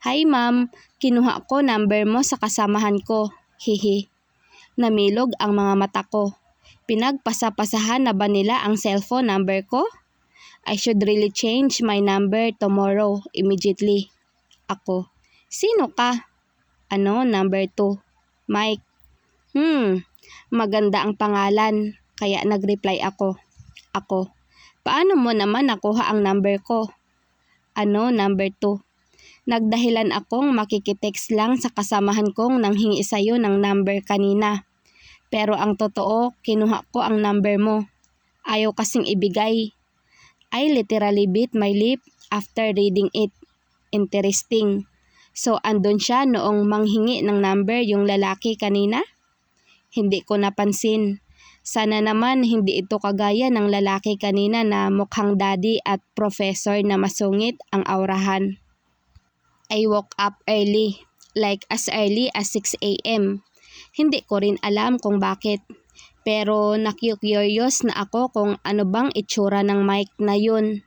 Speaker 1: Hi ma'am, kinuha ko number mo sa kasamahan ko. Hihi. Namilog ang mga mata ko. Pinagpasapasahan na ba nila ang cellphone number ko? I should really change my number tomorrow immediately. Ako, sino ka? Ano, number 2? Mike. Maganda ang pangalan. Kaya nag-reply ako. Ako, paano mo naman nakuha ang number ko? Ano, number 2? Nagdahilan akong makikitext lang sa kasamahan kong nanghingi sa'yo ng number kanina. Pero ang totoo, kinuha ko ang number mo. Ayaw kasing ibigay. I literally bit my lip after reading it. Interesting. So andun siya noong manghingi ng number yung lalaki kanina? Hindi ko napansin. Sana naman hindi ito kagaya ng lalaki kanina na mukhang daddy at professor na masungit ang aurahan. I woke up early, like as early as 6 a.m. Hindi ko rin alam kung bakit. Pero naku-curious na ako kung ano bang itsura ng mic na yun.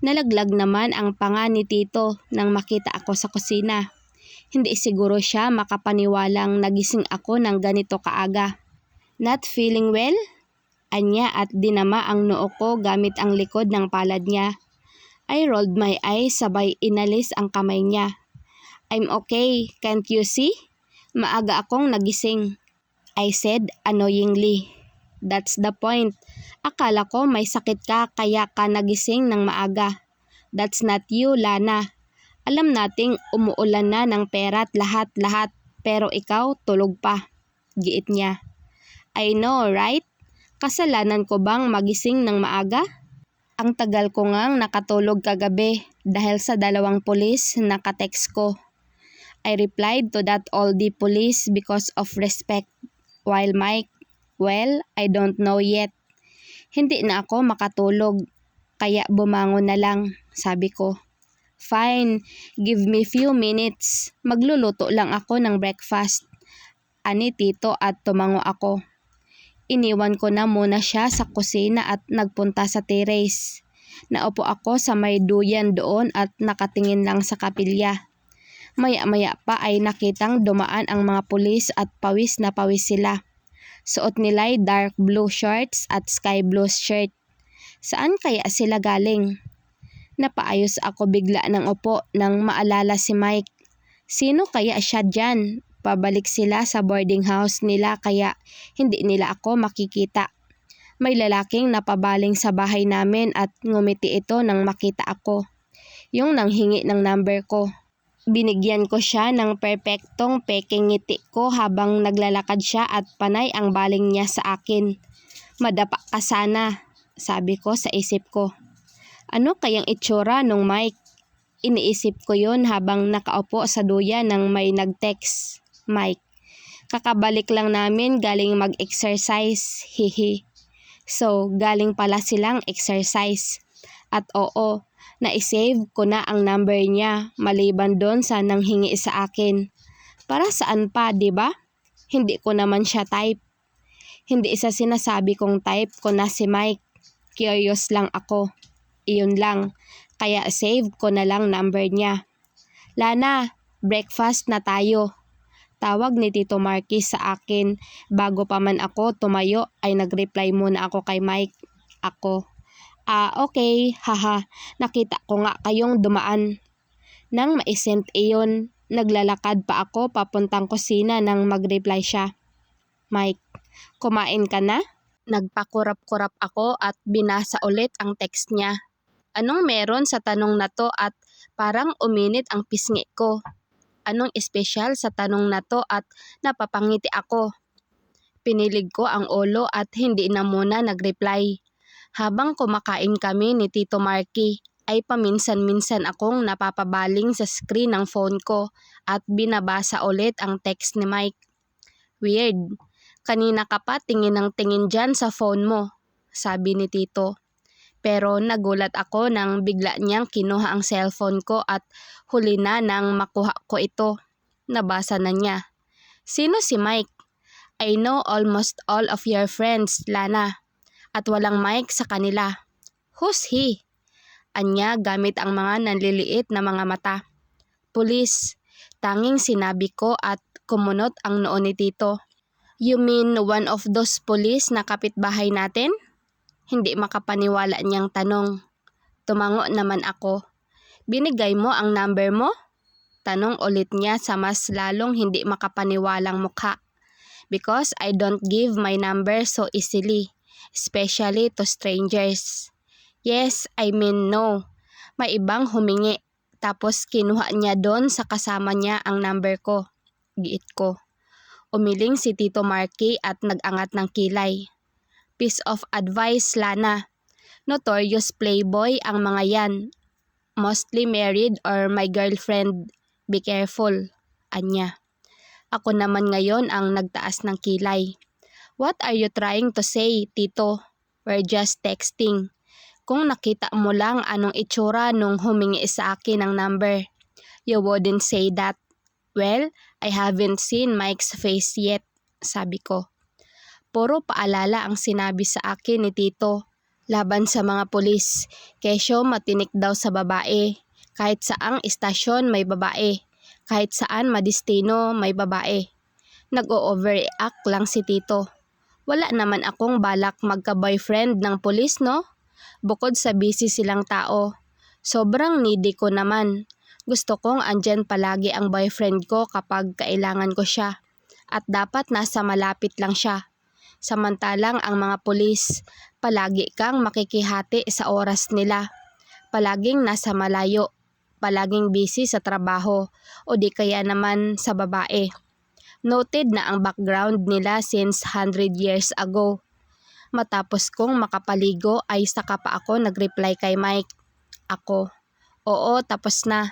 Speaker 1: Nalaglag naman ang panga ni Tito nang makita ako sa kusina. Hindi siguro siya makapaniwalang nagising ako ng ganito kaaga. Not feeling well? Anya at dinama ang noo ko gamit ang likod ng palad niya. I rolled my eyes sabay inalis ang kamay niya. I'm okay, can't you see? Maaga akong nagising. I said annoyingly. That's the point. Akala ko may sakit ka kaya ka nagising ng maaga. That's not you, Lana. Alam nating umuulan na ng pera't lahat-lahat pero ikaw tulog pa. Giit niya. I know, right? Kasalanan ko bang magising ng maaga? Ang tagal ko ngang nakatulog kagabi dahil sa 2 pulis na ka-text ko. I replied to that oldie police because of respect. While Mike, well, I don't know yet. Hindi na ako makatulog, kaya bumangon na lang, sabi ko. Fine, give me few minutes. Magluluto lang ako ng breakfast. Ani Tito at tumango ako. Iniwan ko na muna siya sa kusina at nagpunta sa terrace. Naupo ako sa may duyan doon at nakatingin lang sa kapilya. Maya-maya pa ay nakitang dumaan ang mga pulis at pawis na pawis sila. Suot nila'y dark blue shorts at sky blue shirt. Saan kaya sila galing? Napaayos ako bigla ng upo nang maalala si Mike. Sino kaya siya dyan? Pabalik sila sa boarding house nila kaya hindi nila ako makikita. May lalaking napabaling sa bahay namin at ngumiti ito nang makita ako. Yung nanghingi ng number ko. Binigyan ko siya ng perpektong peking ngiti ko habang naglalakad siya at panay ang baling niya sa akin. Madapa ka sana, sabi ko sa isip ko. Ano kayang itsura nung Mike? Iniisip ko yon habang nakaupo sa duya nang may nag-text. Mike, kakabalik lang namin galing mag-exercise, hihi. So, galing pala silang exercise. At oo, na-save ko na ang number niya maliban doon sa nanghingi sa akin. Para saan pa, di ba? Hindi ko naman siya type. Hindi isa sinasabi kong type ko na si Mike. Curious lang ako. Iyon lang. Kaya save ko na lang number niya. Lana, breakfast na tayo. Tawag ni Tito Marky sa akin. Bago pa man ako tumayo ay nag-reply muna ako kay Mike. Ako, okay, haha, nakita ko nga kayong dumaan. Nang maisent iyon, naglalakad pa ako papuntang kusina nang mag-reply siya. Mike, kumain ka na? Nagpakurap-kurap ako at binasa ulit ang text niya. Anong meron sa tanong na to at parang uminit ang pisngi ko? Anong espesyal sa tanong na to at napapangiti ako? Pinilig ko ang ulo at hindi na muna nag-reply. Habang kumakain kami ni Tito Marky, ay paminsan-minsan akong napapabaling sa screen ng phone ko at binabasa ulit ang text ni Mike. Weird. Kanina ka pa tingin ng tingin dyan sa phone mo, sabi ni Tito. Pero nagulat ako nang bigla niyang kinuha ang cellphone ko at huli na nang makuha ko ito. Nabasa na niya. Sino si Mike? I know almost all of your friends, Lana. At walang Mike sa kanila. Who's he? Anya gamit ang mga nanliliit na mga mata. Pulis. Tanging sinabi ko at kumunot ang noo ni Tito. You mean one of those police na kapitbahay natin? Hindi makapaniwala niyang tanong. Tumango naman ako. Binigay mo ang number mo? Tanong ulit niya sa mas lalong hindi makapaniwalang mukha. Because I don't give my number so easily, especially to strangers. Yes, I mean no. May ibang humingi. Tapos kinuha niya doon sa kasama niya ang number ko. Giit ko. Umiling si Tito Marky at nag-angat ng kilay. Piece of advice, Lana. Notorious playboy ang mga yan. Mostly married or my girlfriend. Be careful. Anya. Ako naman ngayon ang nagtaas ng kilay. What are you trying to say, Tito? We're just texting. Kung nakita mo lang anong itsura nung humingi sa akin ng number, you wouldn't say that. Well, I haven't seen Mike's face yet, sabi ko. Puro paalala ang sinabi sa akin ni Tito. Laban sa mga pulis, kesyo matinik daw sa babae. Kahit saang istasyon may babae. Kahit saan madistino may babae. Nag-o-overreact lang si Tito. Wala naman akong balak magka-boyfriend ng pulis, no? Bukod sa busy silang tao. Sobrang needy ko naman. Gusto kong andyan palagi ang boyfriend ko kapag kailangan ko siya. At dapat nasa malapit lang siya. Samantalang ang mga pulis, palagi kang makikihati sa oras nila. Palaging nasa malayo. Palaging busy sa trabaho o di kaya naman sa babae. Noted na ang background nila since 100 years ago. Matapos kong makapaligo ay saka pa ako nag-reply kay Mike. Ako, oo, tapos na.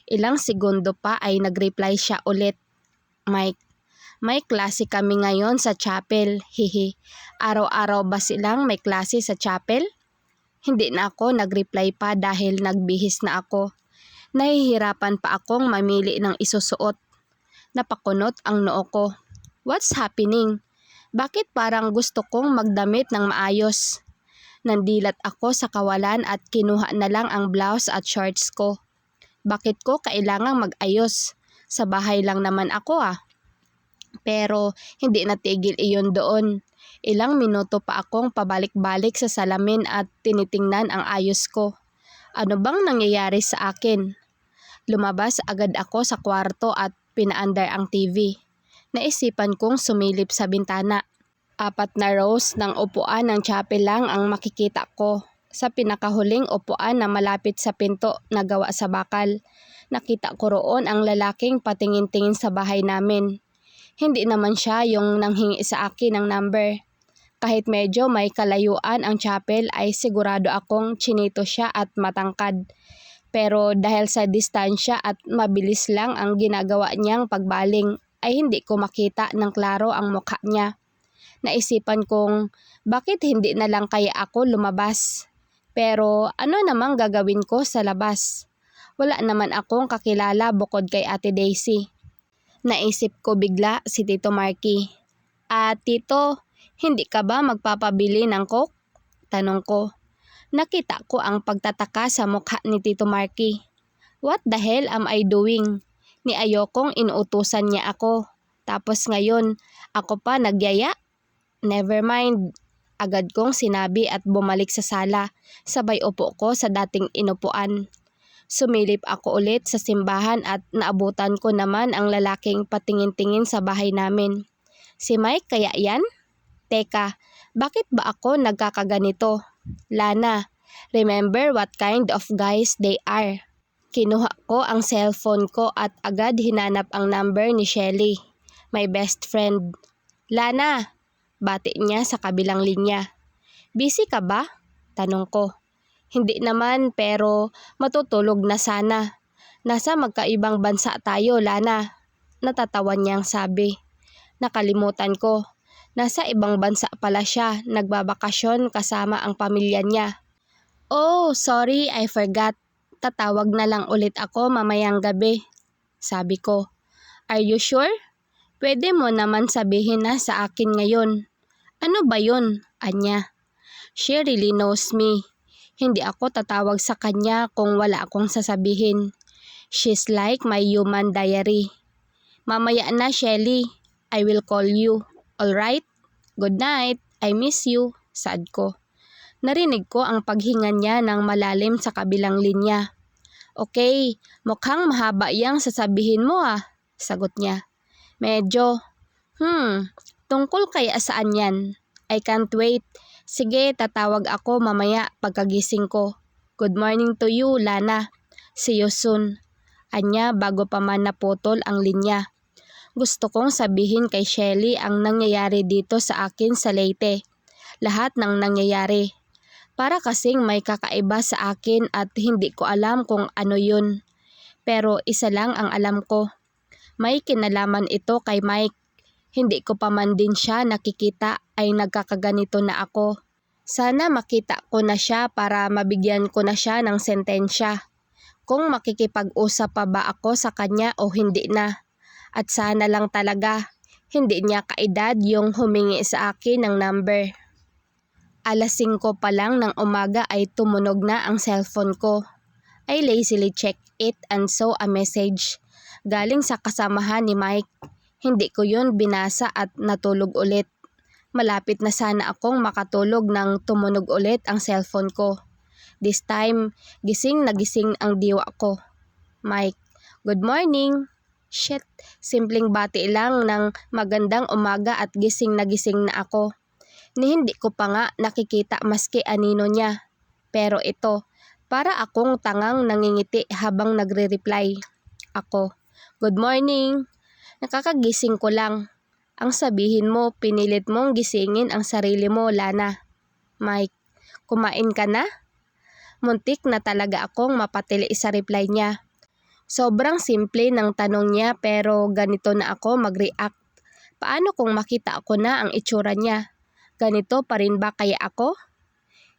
Speaker 1: Ilang segundo pa ay nag-reply siya ulit. Mike, may klase kami ngayon sa chapel, hihi. Araw-araw ba silang may klase sa chapel? Hindi na ako nag-reply pa dahil nagbihis na ako. Nahihirapan pa akong mamili ng isusuot. Napakunot ang noo ko. What's happening? Bakit parang gusto kong magdamit ng maayos? Nandilat ako sa kawalan at kinuha na lang ang blouse at shorts ko. Bakit ko kailangang mag-ayos? Sa bahay lang naman ako Pero hindi natigil iyon doon. Ilang minuto pa akong pabalik-balik sa salamin at tinitingnan ang ayos ko. Ano bang nangyayari sa akin? Lumabas agad ako sa kwarto at pinaandar ang TV. Naisipan kong sumilip sa bintana. 4 na rows ng upuan ng chapel lang ang makikita ko. Sa pinakahuling upuan na malapit sa pinto na gawa sa bakal, nakita ko roon ang lalaking patingin-tingin sa bahay namin. Hindi naman siya yung nanghingi sa akin ng number. Kahit medyo may kalayuan ang chapel ay sigurado akong chinito siya at matangkad. Pero dahil sa distansya at mabilis lang ang ginagawa niyang pagbaling, ay hindi ko makita ng klaro ang mukha niya. Naisipan kong bakit hindi na lang kaya ako lumabas. Pero ano namang gagawin ko sa labas? Wala naman akong kakilala bukod kay Ate Daisy. Naisip ko bigla si Tito Marky. Tito, hindi ka ba magpapabili ng Coke? Tanong ko. Nakita ko ang pagtataka sa mukha ni Tito Marky. What the hell am I doing? Ni ayokong inuutusan niya ako. Tapos ngayon, ako pa nagyaya? Never mind. Agad kong sinabi at bumalik sa sala. Sabay upo ko sa dating inupuan. Sumilip ako ulit sa simbahan at naabutan ko naman ang lalaking patingin-tingin sa bahay namin. Si Mike kaya yan? Teka, bakit ba ako nagkakaganito? Lana, remember what kind of guys they are. Kinuha ko ang cellphone ko at agad hinanap ang number ni Shelly, my best friend. Lana, bati niya sa kabilang linya. Busy ka ba? Tanong ko. Hindi naman pero matutulog na sana. Nasa magkaibang bansa tayo, Lana. Natatawan niyang sabi. Nakalimutan ko. Nasa ibang bansa pala siya, nagbabakasyon kasama ang pamilya niya. Oh, sorry, I forgot. Tatawag na lang ulit ako mamayang gabi. Sabi ko. Are you sure? Pwede mo naman sabihin na sa akin ngayon. Ano ba yun? Anya. She really knows me. Hindi ako tatawag sa kanya kung wala akong sasabihin. She's like my human diary. Mamaya na, Shelly. I will call you. Alright? Good night. I miss you, saad ko. Narinig ko ang paghinga niya ng malalim sa kabilang linya. Okay, mukhang mahaba yang sasabihin mo sagot niya. Medyo. Tungkol kaya saan yan? I can't wait. Sige, tatawag ako mamaya pagkagising ko. Good morning to you, Lana. See you soon. Anya bago pa man naputol ang linya. Gusto kong sabihin kay Shelly ang nangyayari dito sa akin sa Leyte. Lahat ng nangyayari. Para kasing may kakaiba sa akin at hindi ko alam kung ano yun. Pero isa lang ang alam ko. May kinalaman ito kay Mike. Hindi ko pa man din siya nakikita ay nagkakaganito na ako. Sana makita ko na siya para mabigyan ko na siya ng sentensya. Kung makikipag-usap pa ba ako sa kanya o hindi na. At sana lang talaga, hindi niya kaedad yung humingi sa akin ng number. 5:00 pa lang ng umaga ay tumunog na ang cellphone ko. I lazily checked it and saw a message. Galing sa kasamahan ni Mike. Hindi ko yun binasa at natulog ulit. Malapit na sana akong makatulog nang tumunog ulit ang cellphone ko. This time, gising na gising ang diwa ko. Mike, good morning. Shit, simpleng bati lang ng magandang umaga at gising na ako. Ni hindi ko pa nga nakikita maski anino niya. Pero ito, para akong tangang nangingiti habang nagre-reply. Ako, good morning. Nakakagising ko lang. Ang sabihin mo, pinilit mong gisingin ang sarili mo, Lana. Mike, kumain ka na? Muntik na talaga akong mapatili sa reply niya. Sobrang simple ng tanong niya pero ganito na ako mag-react. Paano kung makita ko na ang itsura niya? Ganito pa rin ba kaya ako?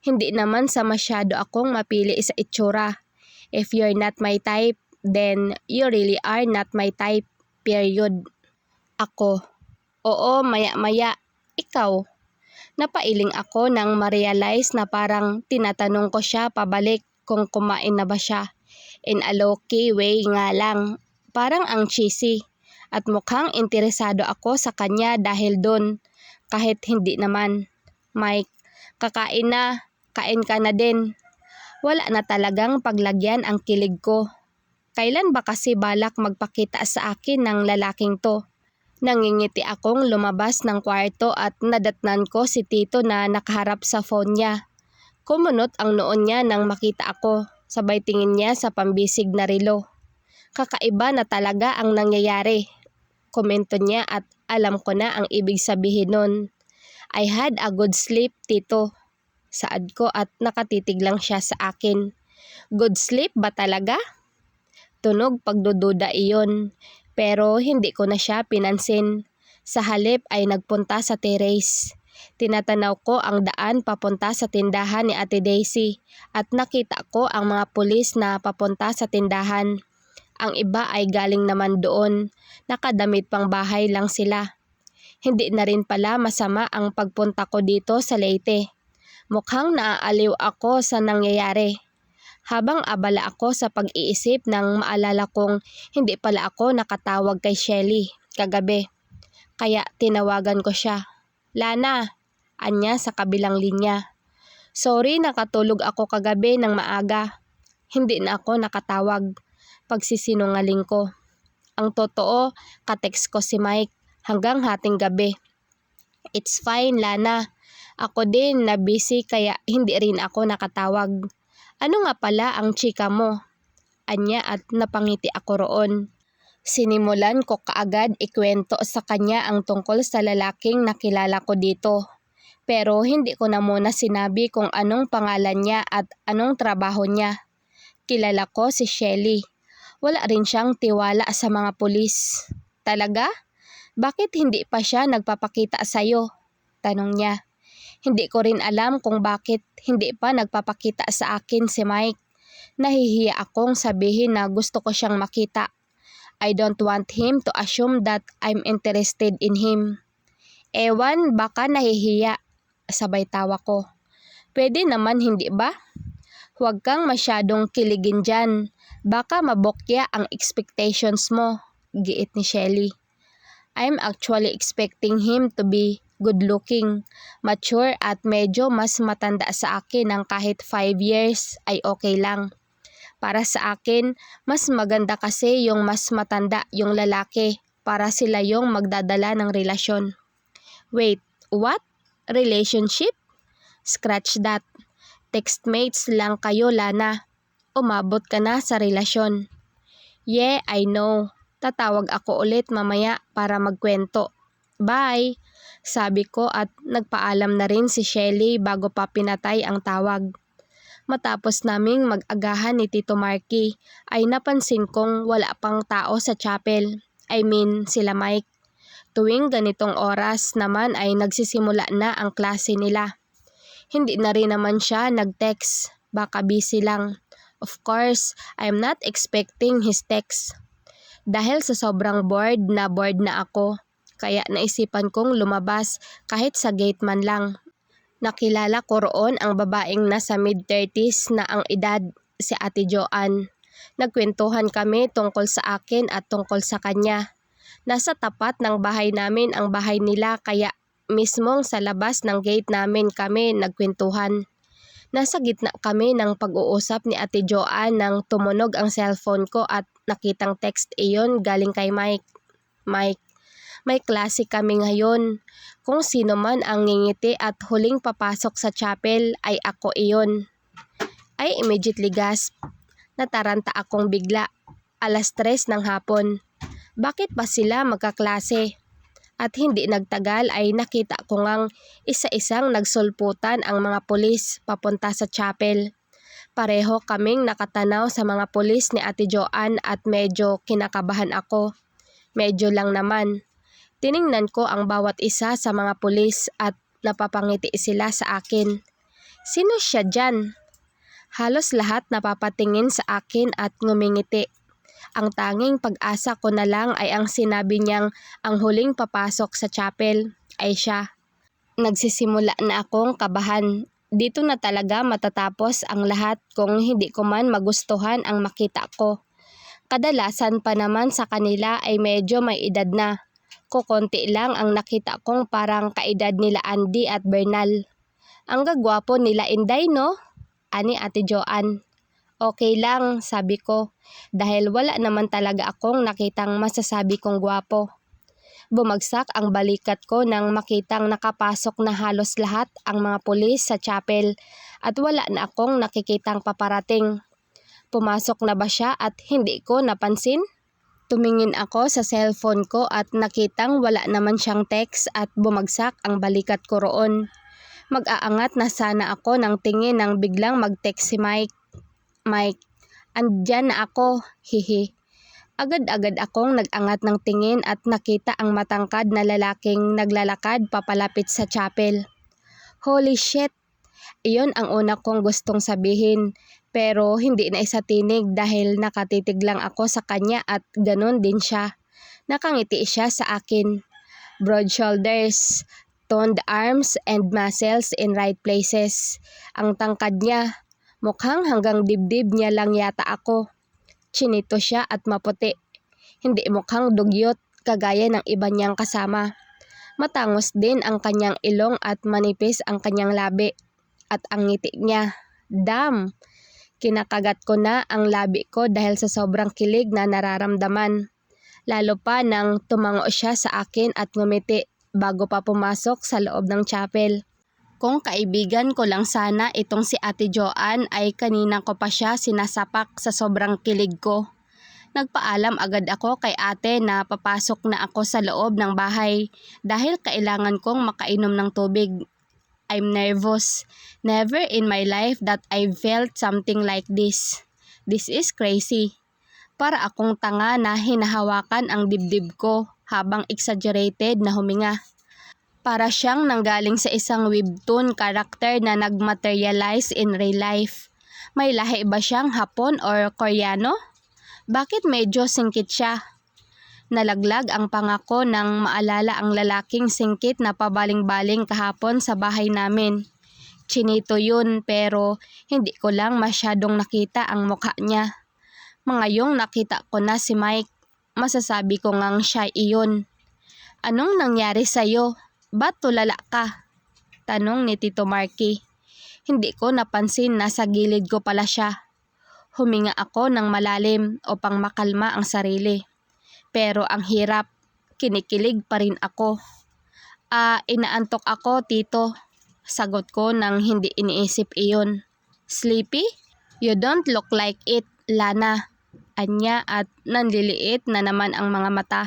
Speaker 1: Hindi naman sa masyado akong mapili sa itsura. If you're not my type, then you really are not my type. Period. Ako. Oo, maya-maya. Ikaw. Napailing ako nang ma-realize na parang tinatanong ko siya pabalik kung kumain na ba siya. In a low-key way nga lang. Parang ang cheesy. At mukhang interesado ako sa kanya dahil doon. Kahit hindi naman. Mike, kakain na. Kain ka na din. Wala na talagang paglagyan ang kilig ko. Kailan ba kasi balak magpakita sa akin ng lalaking to? Nangingiti akong lumabas ng kwarto at nadatnan ko si Tito na nakaharap sa phone niya. Kumunot ang noon niya nang makita ako. Sabay tingin niya sa pambisig na relo. Kakaiba na talaga ang nangyayari. Komento niya at alam ko na ang ibig sabihin nun. I had a good sleep, Tito. Saad ko at nakatitig lang siya sa akin. Good sleep ba talaga? Tunog pagdududa iyon. Pero hindi ko na siya pinansin. Sa halip ay nagpunta sa terrace. Tinatanaw ko ang daan papunta sa tindahan ni Ate Daisy at nakita ko ang mga pulis na papunta sa tindahan. Ang iba ay galing naman doon, nakadamit pang bahay lang sila. Hindi na rin pala masama ang pagpunta ko dito sa Leyte. Mukhang naaaliw ako sa nangyayari. Habang abala ako sa pag-iisip nang maalala kong hindi pala ako nakatawag kay Shelly kagabi. Kaya tinawagan ko siya. Lana, anya sa kabilang linya. Sorry, nakatulog ako kagabi ng maaga. Hindi na ako nakatawag. Pagsisinungaling ko. Ang totoo, katext ko si Mike hanggang hating gabi. It's fine, Lana. Ako din na busy kaya hindi rin ako nakatawag. Ano nga pala ang chika mo? Anya at napangiti ako roon. Sinimulan ko kaagad ikwento sa kanya ang tungkol sa lalaking nakilala ko dito. Pero hindi ko na muna sinabi kung anong pangalan niya at anong trabaho niya. Kilala ko si Shelly. Wala rin siyang tiwala sa mga pulis. Talaga? Bakit hindi pa siya nagpapakita sa'yo? Tanong niya. Hindi ko rin alam kung bakit hindi pa nagpapakita sa akin si Mike. Nahihiya akong sabihin na gusto ko siyang makita. I don't want him to assume that I'm interested in him. Ewan, baka nahihiya. Sabay tawa ko. Pwede naman hindi ba? Huwag kang masyadong kiligin dyan. Baka mabokya ang expectations mo. Giit ni Shelly. I'm actually expecting him to be good-looking, mature at medyo mas matanda sa akin ng kahit 5 years ay okay lang. Para sa akin, mas maganda kasi yung mas matanda yung lalaki para sila yung magdadala ng relasyon. Wait, what? Relationship? Scratch that. Textmates lang kayo, Lana. Umabot ka na sa relasyon. Yeah, I know. Tatawag ako ulit mamaya para magkwento. Bye! Sabi ko at nagpaalam na rin si Shelly bago pa pinatay ang tawag. Matapos naming mag-agahan ni Tito Marky ay napansin kong wala pang tao sa chapel. I mean sila Mike. Tuwing ganitong oras naman ay nagsisimula na ang klase nila. Hindi na rin naman siya nag-text. Baka busy lang. Of course, I'm not expecting his text. Dahil sa sobrang bored na ako, kaya naisipan kong lumabas kahit sa gate man lang. Nakilala ko roon ang babaeng nasa mid-30s na ang edad, si Ate Joanne. Nagkwentuhan kami tungkol sa akin at tungkol sa kanya. Nasa tapat ng bahay namin ang bahay nila kaya mismong sa labas ng gate namin kami nagkwentuhan. Nasa gitna kami ng pag-uusap ni Ate Joanne nang tumunog ang cellphone ko at nakitang text iyon galing kay Mike. Mike, may klase kami ngayon. Kung sino man ang ngingiti at huling papasok sa chapel ay ako iyon. I immediately gasp. Nataranta akong bigla. 3:00 ng hapon. Bakit ba sila magkaklase? At hindi nagtagal ay nakita ko ngang isa-isang nagsulputan ang mga pulis papunta sa chapel. Pareho kaming nakatanaw sa mga pulis ni Ate Joanne at medyo kinakabahan ako. Medyo lang naman. Tiningnan ko ang bawat isa sa mga pulis at napapangiti sila sa akin. Sino siya dyan? Halos lahat napapatingin sa akin at ngumingiti. Ang tanging pag-asa ko na lang ay ang sinabi niyang ang huling papasok sa chapel ay siya. Nagsisimula na akong kabahan. Dito na talaga matatapos ang lahat kung hindi ko man magustuhan ang makita ko. Kadalasan pa naman sa kanila ay medyo may edad na. Kukonti lang ang nakita kong parang kaedad nila Andy at Bernal. Ang gagwapo nila Inday, no? Ani Ate Joanne. Okay lang, sabi ko, dahil wala naman talaga akong nakitang masasabi kong gwapo. Bumagsak ang balikat ko nang makitang nakapasok na halos lahat ang mga pulis sa chapel at wala na akong nakikitang paparating. Pumasok na ba siya at hindi ko napansin? Tumingin ako sa cellphone ko at nakitang wala naman siyang text at bumagsak ang balikat ko roon. Mag-aangat na sana ako ng tingin nang biglang mag-text si Mike. Mike, andyan na ako, hihi. Agad-agad akong nag-angat ng tingin at nakita ang matangkad na lalaking naglalakad papalapit sa chapel. Holy shit! Iyon ang una kong gustong sabihin, pero hindi na isa tinig dahil nakatitig lang ako sa kanya at ganun din siya. Nakangiti siya sa akin. Broad shoulders, toned arms and muscles in right places. Ang tangkad niya, mukhang hanggang dibdib niya lang yata ako. Chinito siya at maputi. Hindi mukhang dugyot kagaya ng iba niyang kasama. Matangos din ang kanyang ilong at manipis ang kanyang labi. At ang ngiti niya, damn! Kinakagat ko na ang labi ko dahil sa sobrang kilig na nararamdaman. Lalo pa nang tumango siya sa akin at ngumiti bago pa pumasok sa loob ng chapel. Kung kaibigan ko lang sana itong si Ate Joanne ay kanina ko pa siya sinasapak sa sobrang kilig ko. Nagpaalam agad ako kay ate na papasok na ako sa loob ng bahay dahil kailangan kong makainom ng tubig. I'm nervous. Never in my life that I've felt something like this. This is crazy. Para akong tanga na hinahawakan ang dibdib ko habang exaggerated na huminga. Para siyang nanggaling sa isang webtoon character na nagmaterialize in real life. May lahi ba siyang Hapon or Koreano? Bakit medyo singkit siya? Nalaglag ang pangako nang maalala ang lalaking singkit na pabaling-baling kahapon sa bahay namin. Chinito yun pero hindi ko lang masyadong nakita ang mukha niya. Ngayong nakita ko na si Mike, masasabi ko ngang siya iyon. Anong nangyari sa'yo? Ba't tulala ka? Tanong ni Tito Marky. Hindi ko napansin na sa gilid ko pala siya. Huminga ako ng malalim upang makalma ang sarili. Pero ang hirap, kinikilig pa rin ako. Inaantok ako, Tito. Sagot ko nang hindi iniisip iyon. Sleepy? You don't look like it, Lana. Anya at nanliliit na naman ang mga mata.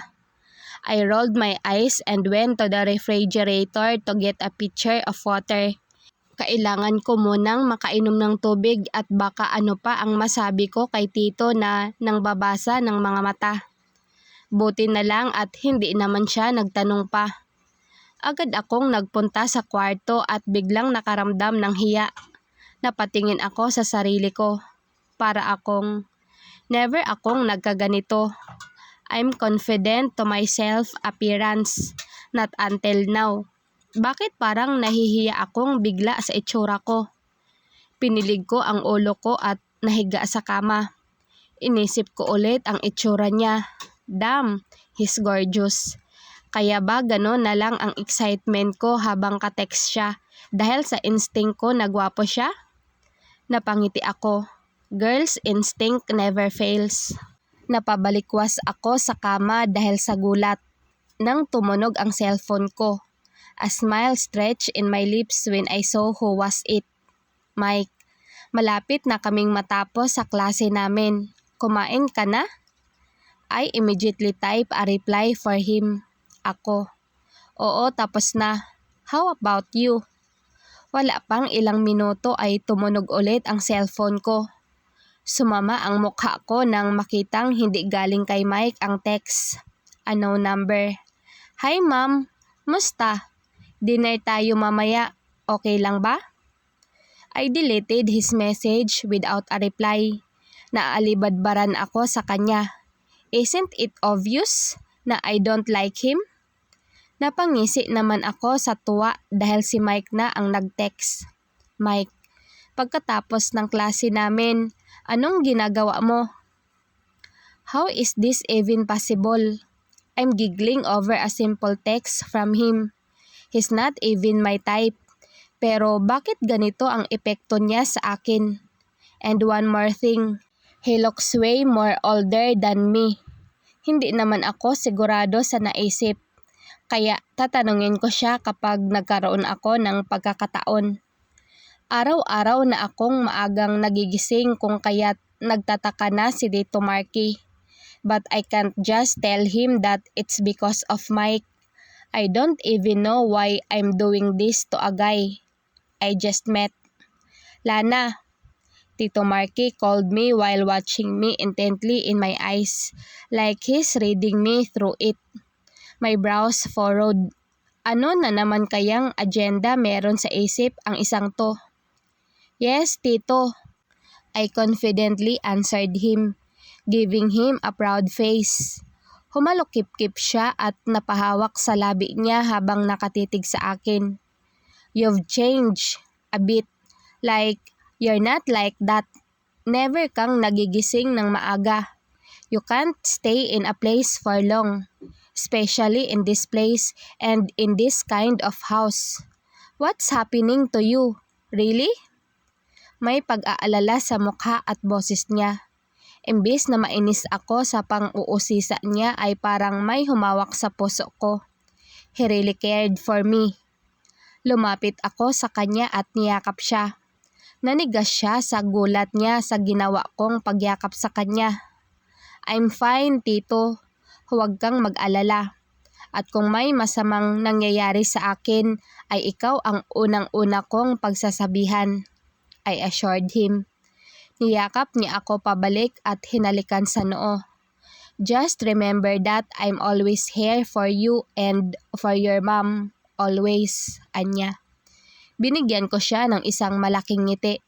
Speaker 1: I rolled my eyes and went to the refrigerator to get a pitcher of water. Kailangan ko munang makainom ng tubig at baka ano pa ang masabi ko kay Tito na nang babasa ng mga mata. Buti na lang at hindi naman siya nagtanong pa. Agad akong nagpunta sa kwarto at biglang nakaramdam ng hiya. Napatingin ako sa sarili ko. Never akong nagkaganito. I'm confident to my self-appearance. Not until now. Bakit parang nahihiya akong bigla sa itsura ko? Pinilig ko ang ulo ko at nahiga sa kama. Inisip ko ulit ang itsura niya. Damn, he's gorgeous. Kaya ba gano'n na lang ang excitement ko habang ka-text siya dahil sa instinct ko na gwapo siya? Napangiti ako. Girl's instinct never fails. Napabalikwas ako sa kama dahil sa gulat. Nang tumunog ang cellphone ko. A smile stretched in my lips when I saw who was it. Mike. Malapit na kaming matapos sa klase namin. Kumain ka na? I immediately type a reply for him. Ako. Oo, tapos na. How about you? Wala pang ilang minuto ay tumunog ulit ang cellphone ko. Sumama ang mukha ko nang makitang hindi galing kay Mike ang text. Unknown number. Hi ma'am, musta? Dinner tayo mamaya, okay lang ba? I deleted his message without a reply. Naalibadbaran ako sa kanya. Isn't it obvious na I don't like him? Napangisi naman ako sa tuwa dahil si Mike na ang nag-text. Mike, pagkatapos ng klase namin, anong ginagawa mo? How is this even possible? I'm giggling over a simple text from him. He's not even my type. Pero bakit ganito ang epekto niya sa akin? And one more thing, he looks way more older than me. Hindi naman ako sigurado sa naisip. Kaya tatanungin ko siya kapag nagkaroon ako ng pagkakataon. Araw-araw na akong maagang nagigising kung kaya't nagtataka na si Tito Marky. But I can't just tell him that it's because of Mike. I don't even know why I'm doing this to a guy I just met. Lana, Tito Marky called me while watching me intently in my eyes, like he's reading me through it. My brows furrowed. Ano na naman kayang agenda meron sa isip ang isang to? Yes, Tito. I confidently answered him, giving him a proud face. Humalokip-kip siya at napahawak sa labi niya habang nakatitig sa akin. You've changed a bit. Like, you're not like that. Never kang nagigising ng maaga. You can't stay in a place for long. Especially in this place and in this kind of house. What's happening to you? Really? May pag-aalala sa mukha at boses niya. Imbis na mainis ako sa pang-uusisa niya ay parang may humawak sa puso ko. He really cared for me. Lumapit ako sa kanya at niyakap siya. Nanigas siya sa gulat niya sa ginawa kong pagyakap sa kanya. I'm fine, Tito. Huwag kang mag-alala. At kung may masamang nangyayari sa akin, ay ikaw ang unang-una kong pagsasabihan. I assured him. Niyakap niya ako pabalik at hinalikan sa noo. Just remember that I'm always here for you and for your mom. Always, anya. Binigyan ko siya ng isang malaking ngiti.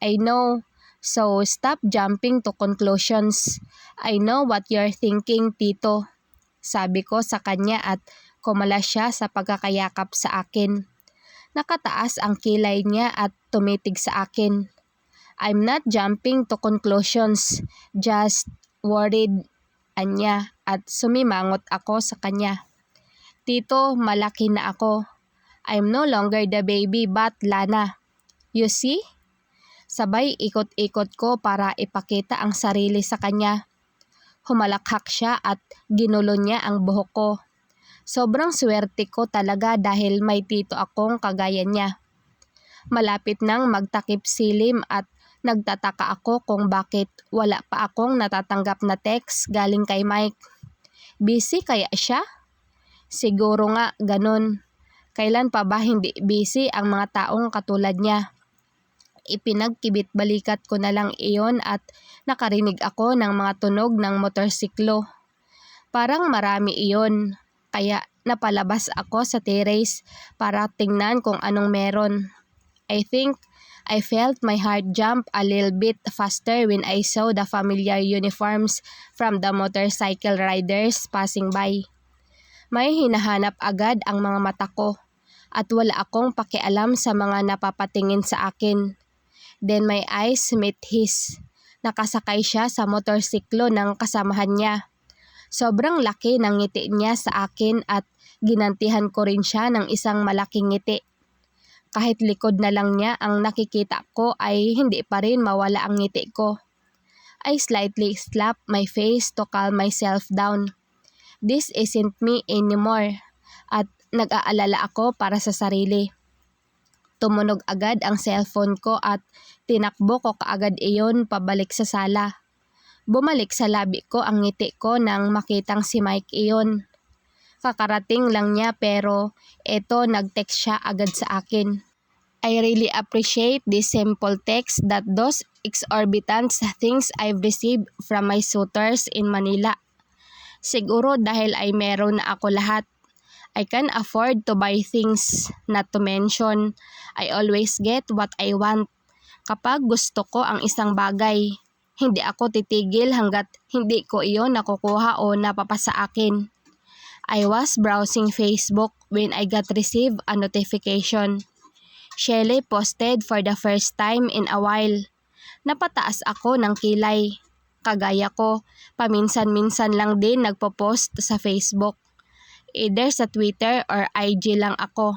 Speaker 1: I know. So stop jumping to conclusions. I know what you're thinking, Tito. Sabi ko sa kanya at kumala siya sa pagkakayakap sa akin. Nakataas ang kilay niya at tumitig sa akin. I'm not jumping to conclusions, just worried, anya, at sumimangot ako sa kanya. Tito, malaki na ako. I'm no longer the baby but Lana. You see? Sabay ikot-ikot ko para ipakita ang sarili sa kanya. Humalakhak siya at ginulo niya ang buhok ko. Sobrang swerte ko talaga dahil may tito akong kagaya niya. Malapit nang magtakip silim at nagtataka ako kung bakit wala pa akong natatanggap na text galing kay Mike. Busy kaya siya? Siguro nga ganun. Kailan pa ba hindi busy ang mga taong katulad niya? Ipinagkibit balikat ko na lang iyon at nakarinig ako ng mga tunog ng motorsiklo. Parang marami iyon, kaya napalabas ako sa terrace para tingnan kung anong meron. I think I felt my heart jump a little bit faster when I saw the familiar uniforms from the motorcycle riders passing by. May hinahanap agad ang mga mata ko at wala akong pakialam sa mga napapatingin sa akin. Then my eyes met his. Nakasakay siya sa motorsiklo ng kasamahan niya. Sobrang laki ng ngiti niya sa akin at ginantihan ko rin siya ng isang malaking ngiti. Kahit likod na lang niya ang nakikita ko ay hindi pa rin mawala ang ngiti ko. I slightly slapped my face to calm myself down. This isn't me anymore. At nag-aalala ako para sa sarili. Tumunog agad ang cellphone ko at tinakbo ko kaagad iyon pabalik sa sala. Bumalik sa labi ko ang ngiti ko nang makitang si Mike iyon. Kakarating lang niya pero eto nag-text siya agad sa akin. I really appreciate this simple text that those exorbitant things I've received from my suitors in Manila. Siguro dahil ay meron na ako lahat. I can afford to buy things, not to mention, I always get what I want. Kapag gusto ko ang isang bagay, hindi ako titigil hanggat hindi ko iyon nakukuha o napapasa akin. I was browsing Facebook when I got received a notification. Shelly posted for the first time in a while. Napataas ako ng kilay. Kagaya ko, paminsan-minsan lang din nagpo-post sa Facebook. Either sa Twitter or IG lang ako.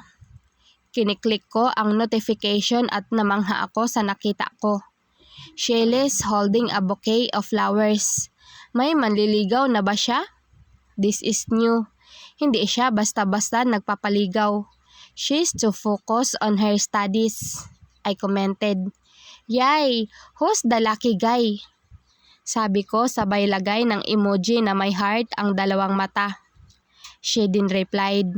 Speaker 1: Kiniklik ko ang notification at namangha ako sa nakita ko. Shelly's holding a bouquet of flowers. May manliligaw na ba siya? This is new. Hindi siya basta-basta nagpapaligaw. She's too focused on her studies. I commented. Yay! Who's the lucky guy? Sabi ko sabay lagay ng emoji na may heart ang dalawang mata. She din replied,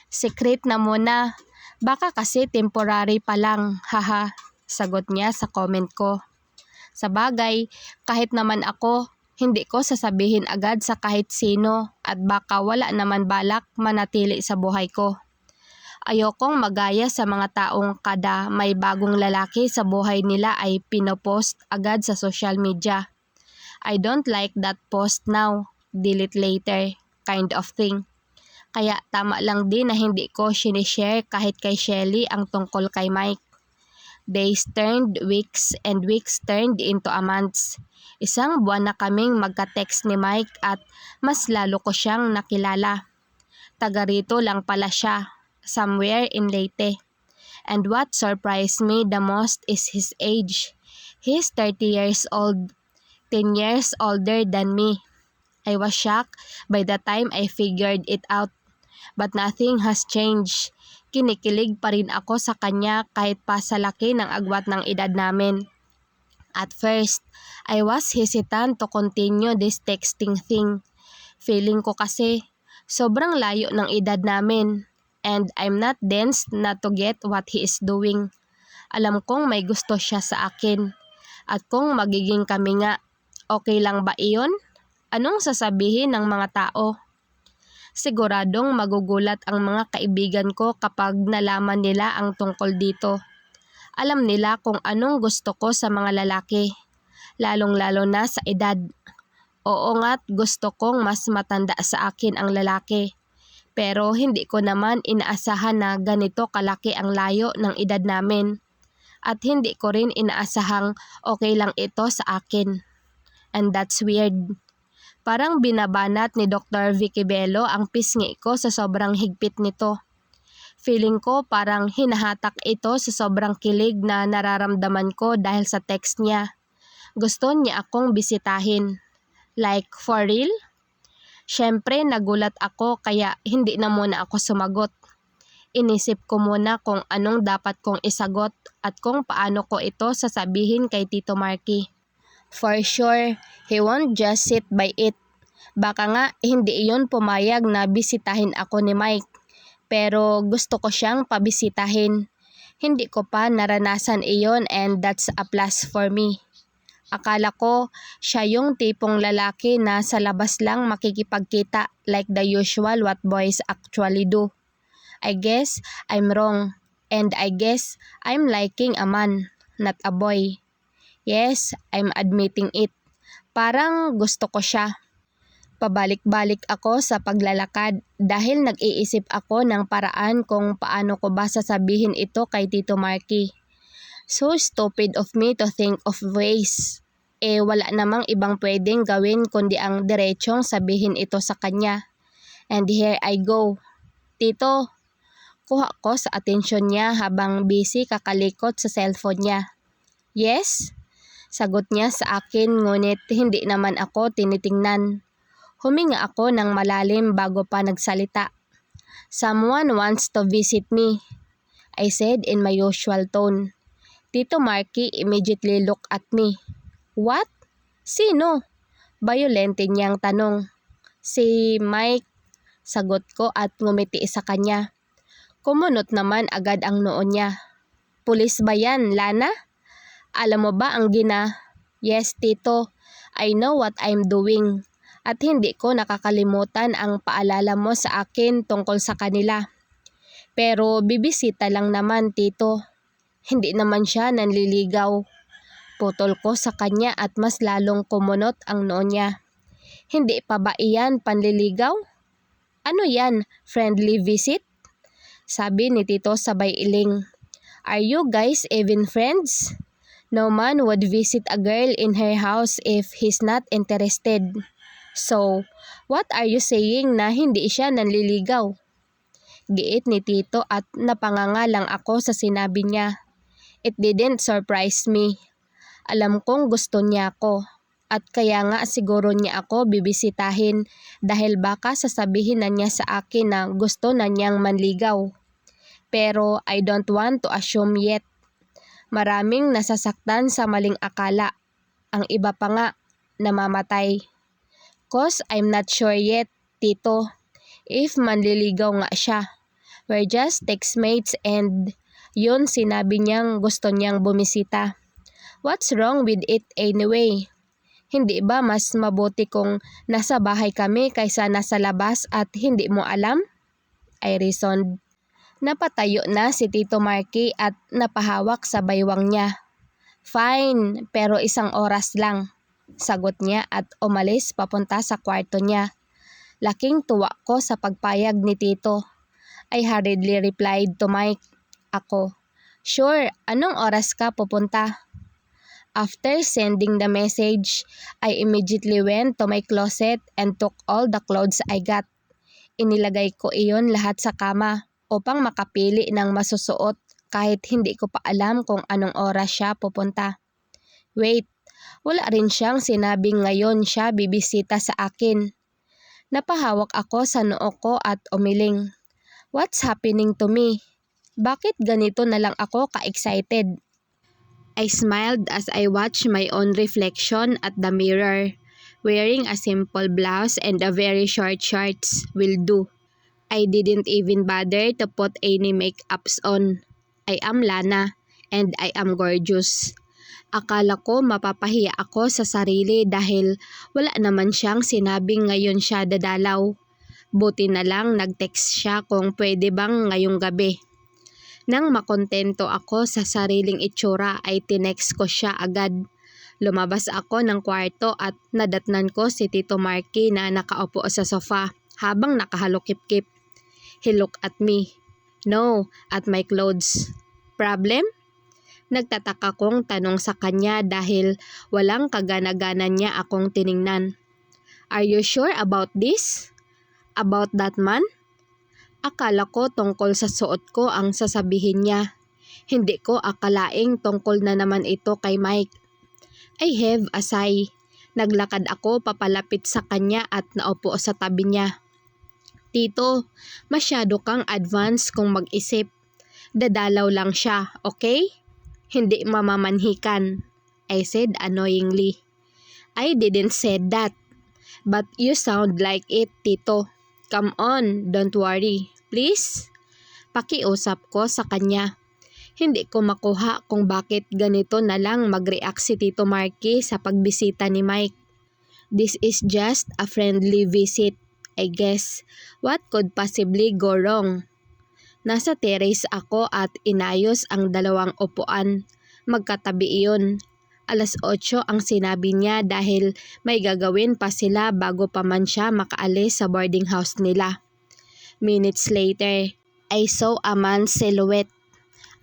Speaker 1: secret na muna, baka kasi temporary pa lang, haha, sagot niya sa comment ko. Sa bagay, kahit naman ako, hindi ko sasabihin agad sa kahit sino at baka wala naman balak manatili sa buhay ko. Ayokong magaya sa mga taong kada may bagong lalaki sa buhay nila ay pinopost agad sa social media. I don't like that post now, delete later, kind of thing. Kaya tama lang din na hindi ko sinishare kahit kay Shelly ang tungkol kay Mike. Days turned weeks and weeks turned into a months. Isang buwan na kaming magka-text ni Mike at mas lalo ko siyang nakilala. Taga rito lang pala siya, somewhere in Leyte. And what surprised me the most is his age. He's 30 years old, 10 years older than me. I was shocked by the time I figured it out. But nothing has changed. Kinikilig pa rin ako sa kanya kahit pa sa laki ng agwat ng edad namin. At first, I was hesitant to continue this texting thing. Feeling ko kasi, sobrang layo ng edad namin. And I'm not dense not to get what he is doing. Alam kong may gusto siya sa akin. At kung magiging kami nga, okay lang ba iyon? Anong sasabihin ng mga tao? Siguradong magugulat ang mga kaibigan ko kapag nalaman nila ang tungkol dito. Alam nila kung anong gusto ko sa mga lalaki, lalong-lalo na sa edad. Oo nga't gusto kong mas matanda sa akin ang lalaki. Pero hindi ko naman inaasahan na ganito kalaki ang layo ng edad namin. At hindi ko rin inaasahang okay lang ito sa akin. And that's weird. Parang binabanat ni Dr. Vicky Bello ang pisngi ko sa sobrang higpit nito. Feeling ko parang hinahatak ito sa sobrang kilig na nararamdaman ko dahil sa text niya. Gusto niya akong bisitahin. Like, for real? Siyempre, nagulat ako kaya hindi na muna ako sumagot. Inisip ko muna kung anong dapat kong isagot at kung paano ko ito sasabihin kay Tito Marky. For sure, he won't just sit by it. Baka nga hindi iyon pumayag na bisitahin ako ni Mike. Pero gusto ko siyang pabisitahin. Hindi ko pa naranasan iyon and that's a plus for me. Akala ko siya yung tipong lalaki na sa labas lang makikipagkita like the usual what boys actually do. I guess I'm wrong and I guess I'm liking a man, not a boy. Yes, I'm admitting it. Parang gusto ko siya. Pabalik-balik ako sa paglalakad dahil nag-iisip ako ng paraan kung paano ko ba sasabihin ito kay Tito Marky. So stupid of me to think of ways. Wala namang ibang pwedeng gawin kundi ang diretsong sabihin ito sa kanya. And here I go. Tito, kuha ko sa atensyon niya habang busy kakalikot sa cellphone niya. Yes? Sagot niya sa akin ngunit hindi naman ako tinitingnan. Huminga ako ng malalim bago pa nagsalita. Someone wants to visit me, I said in my usual tone. Tito Marky immediately looked at me. What? Sino? Violente niyang tanong. Si Mike, sagot ko at ngumiti sa kanya. Kumunot naman agad ang noo niya. Pulis ba yan, Lana? Alam mo ba ang Yes, Tito. I know what I'm doing. At hindi ko nakakalimutan ang paalala mo sa akin tungkol sa kanila. Pero bibisita lang naman, Tito. Hindi naman siya nanliligaw. Putol ko sa kanya at mas lalong kumunot ang noo niya. Hindi pa ba iyan panliligaw? Ano yan, friendly visit? Sabi ni Tito sabay iling. Are you guys even friends? No man would visit a girl in her house if he's not interested. So, what are you saying na hindi siya nanliligaw? Giit ni Tito at napanganga lang ako sa sinabi niya. It didn't surprise me. Alam kong gusto niya ako at kaya nga siguro niya ako bibisitahin dahil baka sasabihin na niya sa akin na gusto na niyang manligaw. Pero I don't want to assume yet. Maraming nasasaktan sa maling akala. Ang iba pa nga, namamatay. Cause I'm not sure yet, Tito, if manliligaw nga siya. We're just textmates and yun sinabi niyang gusto niyang bumisita. What's wrong with it anyway? Hindi ba mas mabuti kung nasa bahay kami kaysa nasa labas at hindi mo alam? I reasoned. Napatayo na si Tito Marky at napahawak sa baywang niya. Fine, pero 1 oras lang. Sagot niya at umalis papunta sa kwarto niya. Laking tuwa ko sa pagpayag ni Tito. I hurriedly replied to Mike. Ako, sure, anong oras ka pupunta? After sending the message, I immediately went to my closet and took all the clothes I got. Inilagay ko iyon lahat sa kama upang makapili ng masusuot kahit hindi ko pa alam kung anong oras siya pupunta. Wait, wala rin siyang sinabing ngayon siya bibisita sa akin. Napahawak ako sa noo ko at umiling. What's happening to me? Bakit ganito na lang ako ka-excited? I smiled as I watched my own reflection at the mirror. Wearing a simple blouse and a very short shorts will do. I didn't even bother to put any makeups on. I am Lana and I am gorgeous. Akala ko mapapahiya ako sa sarili dahil wala naman siyang sinabing ngayon siya dadalaw. Buti na lang nag-text siya kung pwede bang ngayong gabi. Nang makontento ako sa sariling itsura ay tinext ko siya agad. Lumabas ako ng kwarto at nadatnan ko si Tito Marky na nakaupo sa sofa habang nakahalukip-kip. He looked at me. No, at my clothes. Problem? Nagtataka kong tanong sa kanya dahil walang kagana-gana niya akong tiningnan. Are you sure about this? About that man? Akala ko tungkol sa suot ko ang sasabihin niya. Hindi ko akalaing tungkol na naman ito kay Mike. I have a sigh. Naglakad ako papalapit sa kanya at naupo sa tabi niya. Tito, masyado kang advance kung mag-isip. Dadalaw lang siya, okay? Hindi mamamanhikan, I said annoyingly. I didn't say that. But you sound like it, Tito. Come on, don't worry. Please? Pakiusap ko sa kanya. Hindi ko makuha kung bakit ganito na lang mag-react si Tito Marky sa pagbisita ni Mike. This is just a friendly visit, I guess. What could possibly go wrong? Nasa terrace ako at inayos ang dalawang upuan. Magkatabi iyon. 8:00 ang sinabi niya dahil may gagawin pa sila bago pa man siya makaalis sa boarding house nila. Minutes later, I saw a man's silhouette.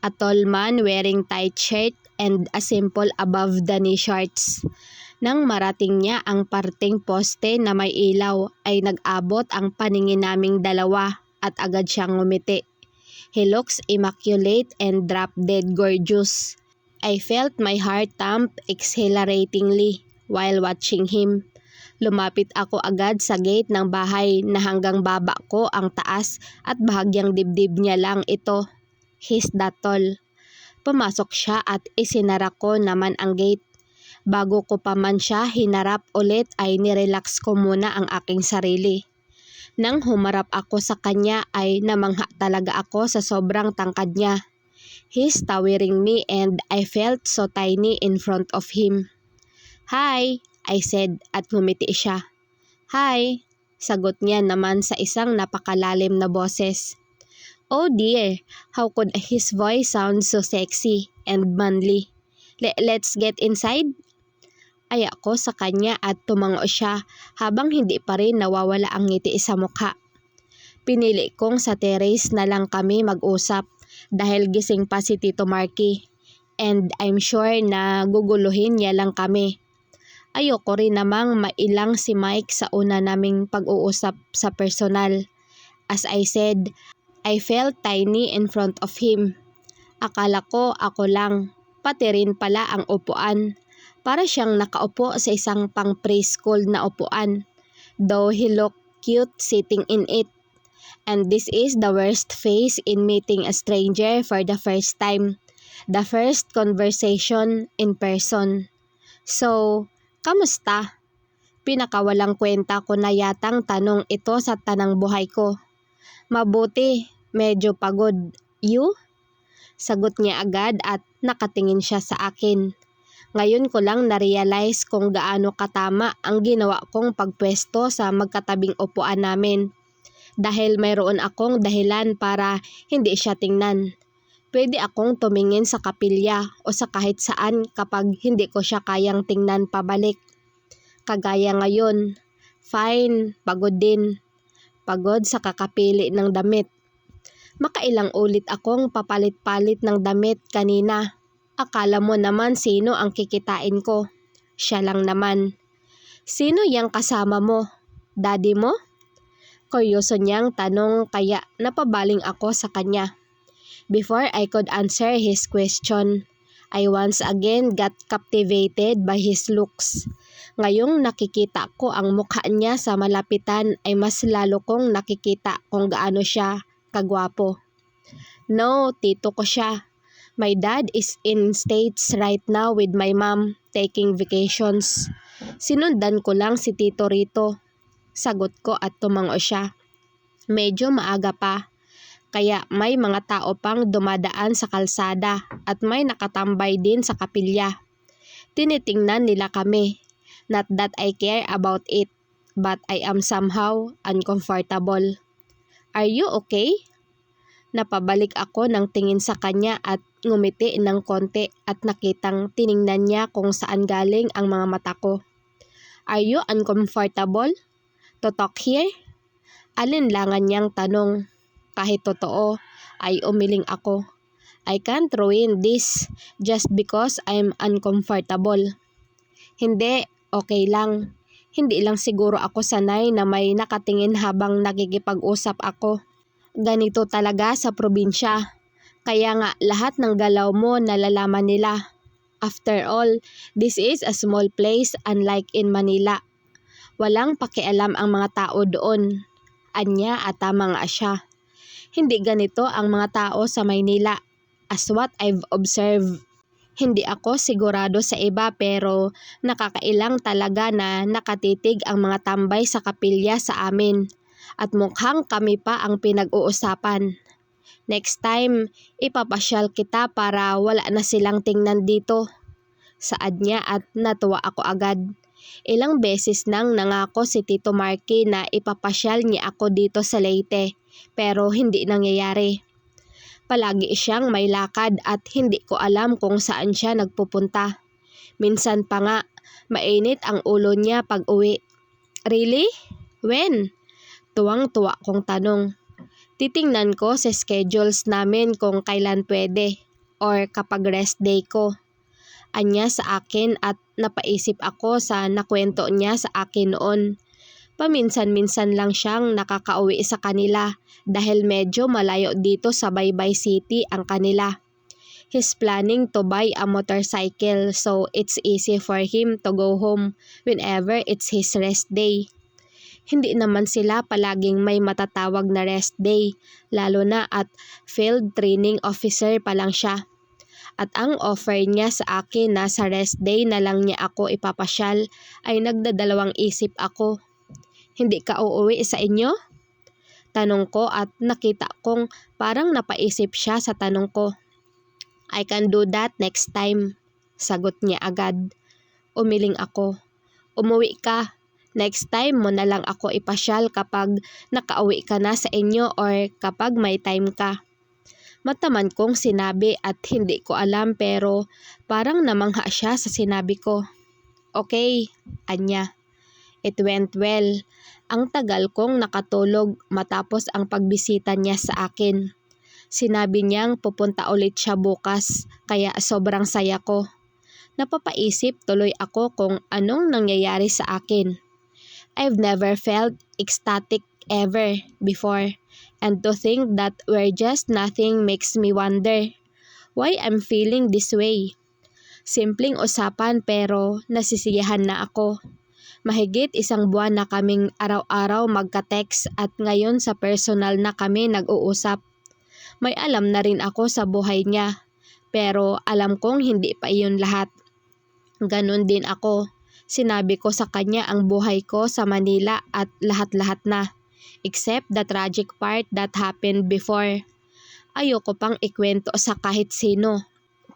Speaker 1: A tall man wearing tight shirt and a simple above-the-knee shorts. Nang marating niya ang parteng poste na may ilaw ay nag-abot ang paningin naming dalawa at agad siyang ngumiti. He looks immaculate and drop-dead gorgeous. I felt my heart thump exhilaratingly while watching him. Lumapit ako agad sa gate ng bahay na hanggang baba ko ang taas at bahagyang dibdib niya lang ito. He's that tall. Pumasok siya at isinara ko naman ang gate. Bago ko pa man siya hinarap ulit ay nirelax ko muna ang aking sarili. Nang humarap ako sa kanya ay namangha talaga ako sa sobrang tangkad niya. He's towering me and I felt so tiny in front of him. Hi, I said at ngumiti siya. Hi, sagot niya naman sa isang napakalalim na boses. Oh dear, how could his voice sound so sexy and manly? Let's get inside? Aya ko sa kanya at tumango siya habang hindi pa rin nawawala ang ngiti sa mukha. Pinili kong sa terrace na lang kami mag-usap dahil gising pa si Tito Marky and I'm sure na guguluhin niya lang kami. Ayoko rin namang mailang si Mike sa una naming pag-uusap sa personal. As I said, I felt tiny in front of him. Akala ko ako lang, pati rin pala ang upuan. Para siyang nakaupo sa isang pang preschool na upuan, though he looked cute sitting in it. And this is the worst phase in meeting a stranger for the first time. The first conversation in person. So, kamusta? Pinakawalang kwenta ko na yatang tanong ito sa tanang buhay ko. Mabuti, medyo pagod. You? Sagot niya agad at nakatingin siya sa akin. Ngayon ko lang na-realize kung gaano katama ang ginawa kong pagpwesto sa magkatabing upuan namin. Dahil mayroon akong dahilan para hindi siya tingnan. Pwede akong tumingin sa kapilya o sa kahit saan kapag hindi ko siya kayang tingnan pabalik. Kagaya ngayon, fine, pagod din. Pagod sa kakapili ng damit. Makailang ulit akong papalit-palit ng damit kanina. Akala mo naman sino ang kikitain ko. Siya lang naman. Sino yang kasama mo? Daddy mo? Kuryoso niyang tanong kaya napabaling ako sa kanya. Before I could answer his question, I once again got captivated by his looks. Ngayong nakikita ko ang mukha niya sa malapitan ay mas lalo kong nakikita kung gaano siya kagwapo. No, tito ko siya. My dad is in States right now with my mom taking vacations. Sinundan ko lang si tito rito. Sagot ko at tumango siya. Medyo maaga pa. Kaya may mga tao pang dumadaan sa kalsada at may nakatambay din sa kapilya. Tinitingnan nila kami. Not that I care about it, but I am somehow uncomfortable. Are you okay? Napabalik ako ng tingin sa kanya at ngumiti ng konti at nakitang tiningnan niya kung saan galing ang mga mata ko. Are you uncomfortable to talk here? Alinlangan niyang tanong. Kahit totoo, ay umiling ako. I can't ruin this just because I'm uncomfortable. Hindi, okay lang. Hindi lang siguro ako sanay na may nakatingin habang nakikipag-usap ako. Ganito talaga sa probinsya. Kaya nga lahat ng galaw mo nalalaman nila. After all, this is a small place unlike in Manila. Walang pakialam ang mga tao doon. Anya at tama nga siya. Hindi ganito ang mga tao sa Maynila. As what I've observed. Hindi ako sigurado sa iba pero nakakailang talaga na nakatitig ang mga tambay sa kapilya sa amin. At mukhang kami pa ang pinag-uusapan. Next time, ipapasyal kita para wala na silang tingnan dito. Saad niya at natuwa ako agad. Ilang beses nang nangako si Tito Marky na ipapasyal niya ako dito sa Leyte, pero hindi nangyayari. Palagi siyang may lakad at hindi ko alam kung saan siya nagpupunta. Minsan pa nga, mainit ang ulo niya pag uwi. Really? When? Tuwang-tuwa kong tanong. Titingnan ko sa schedules namin kung kailan pwede or kapag rest day ko. Anya sa akin at napaisip ako sa nakwento niya sa akin noon. Paminsan-minsan lang siyang nakakauwi sa kanila dahil medyo malayo dito sa Baybay City ang kanila. He's planning to buy a motorcycle so it's easy for him to go home whenever it's his rest day. Hindi naman sila palaging may matatawag na rest day, lalo na at field training officer pa lang siya. At ang offer niya sa akin na sa rest day na lang niya ako ipapasyal ay nagdadalawang isip ako. Hindi ka uuwi sa inyo? Tanong ko at nakita kong parang napaisip siya sa tanong ko. I can do that next time. Sagot niya agad. Umiling ako. Umuwi ka. Next time mo na lang ako ipasyal kapag nakauwi ka na sa inyo or kapag may time ka. Mataman kong sinabi at hindi ko alam pero parang namangha siya sa sinabi ko. Okay, anya. It went well. Ang tagal kong nakatulog matapos ang pagbisita niya sa akin. Sinabi niyang pupunta ulit siya bukas kaya sobrang saya ko. Napapaisip tuloy ako kung anong nangyayari sa akin. I've never felt ecstatic ever before. And to think that we're just nothing makes me wonder why I'm feeling this way. Simpleng usapan pero nasisiyahan na ako. Mahigit 1 buwan na kaming araw-araw magka-text at ngayon sa personal na kami nag-uusap. May alam na rin ako sa buhay niya pero alam kong hindi pa iyon lahat. Ganon din ako. Sinabi ko sa kanya ang buhay ko sa Manila at lahat-lahat na. Except the tragic part that happened before. Ayoko pang ikwento sa kahit sino.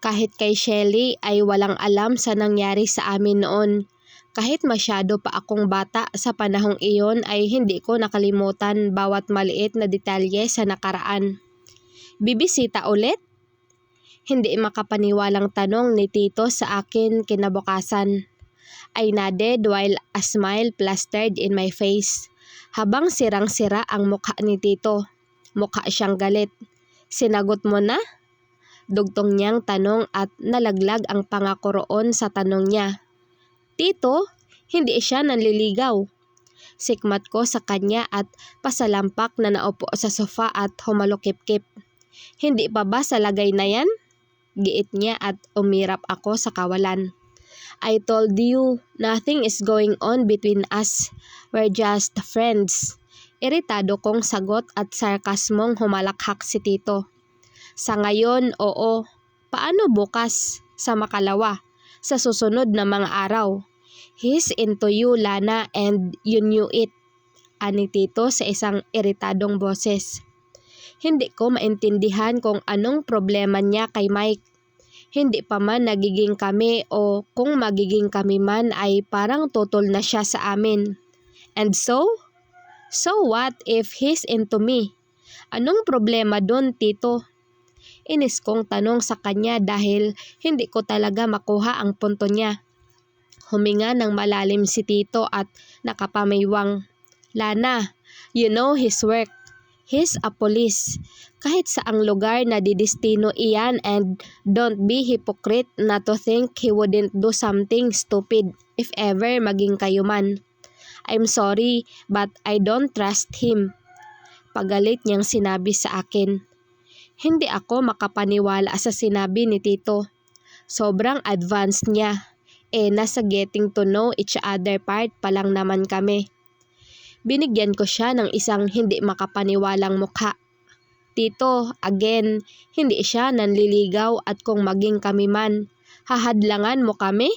Speaker 1: Kahit kay Shelly ay walang alam sa nangyari sa amin noon. Kahit masyado pa akong bata sa panahong iyon ay hindi ko nakalimutan bawat maliit na detalye sa nakaraan. Bibisita ulit? Hindi makapaniwalang tanong ni Tito sa akin kinabukasan. I nodded while a smile plastered in my face. Habang sirang-sira ang mukha ni Tito. Mukha siyang galit. Sinagot mo na? Dugtong niyang tanong at nalaglag ang pangako roon sa tanong niya. Tito, hindi siya nanliligaw. Sikmat ko sa kanya at pasalampak na naupo sa sofa at humalukip-kip. Hindi pa ba sa lagay na yan? Giit niya at umirap ako sa kawalan. I told you, nothing is going on between us. We're just friends. Iritado kong sagot at sarkasmong humalakhak si Tito. Sa ngayon, oo. Paano bukas? Sa makalawa? Sa susunod na mga araw? He's into you, Lana, and you knew it. Ani Tito sa isang iritadong boses. Hindi ko maintindihan kung anong problema niya kay Mike. Hindi pa man nagiging kami o kung magiging kami man ay parang tutol na siya sa amin. And so? So what if he's into me? Anong problema doon, Tito? Inis kong tanong sa kanya dahil hindi ko talaga makuha ang punto niya. Huminga ng malalim si Tito at nakapamaywang. Lana, you know his work. He's a police. Kahit saang lugar na didestino iyan and don't be hypocrite na to think he wouldn't do something stupid if ever maging kayo man. I'm sorry, but I don't trust him. Pagalit niyang sinabi sa akin. Hindi ako makapaniwala sa sinabi ni Tito. Sobrang advanced niya. Nasa getting to know each other part pa lang naman kami. Binigyan ko siya ng isang hindi makapaniwalang mukha. Tito, again, hindi siya nanliligaw at kung maging kami man, hahadlangan mo kami?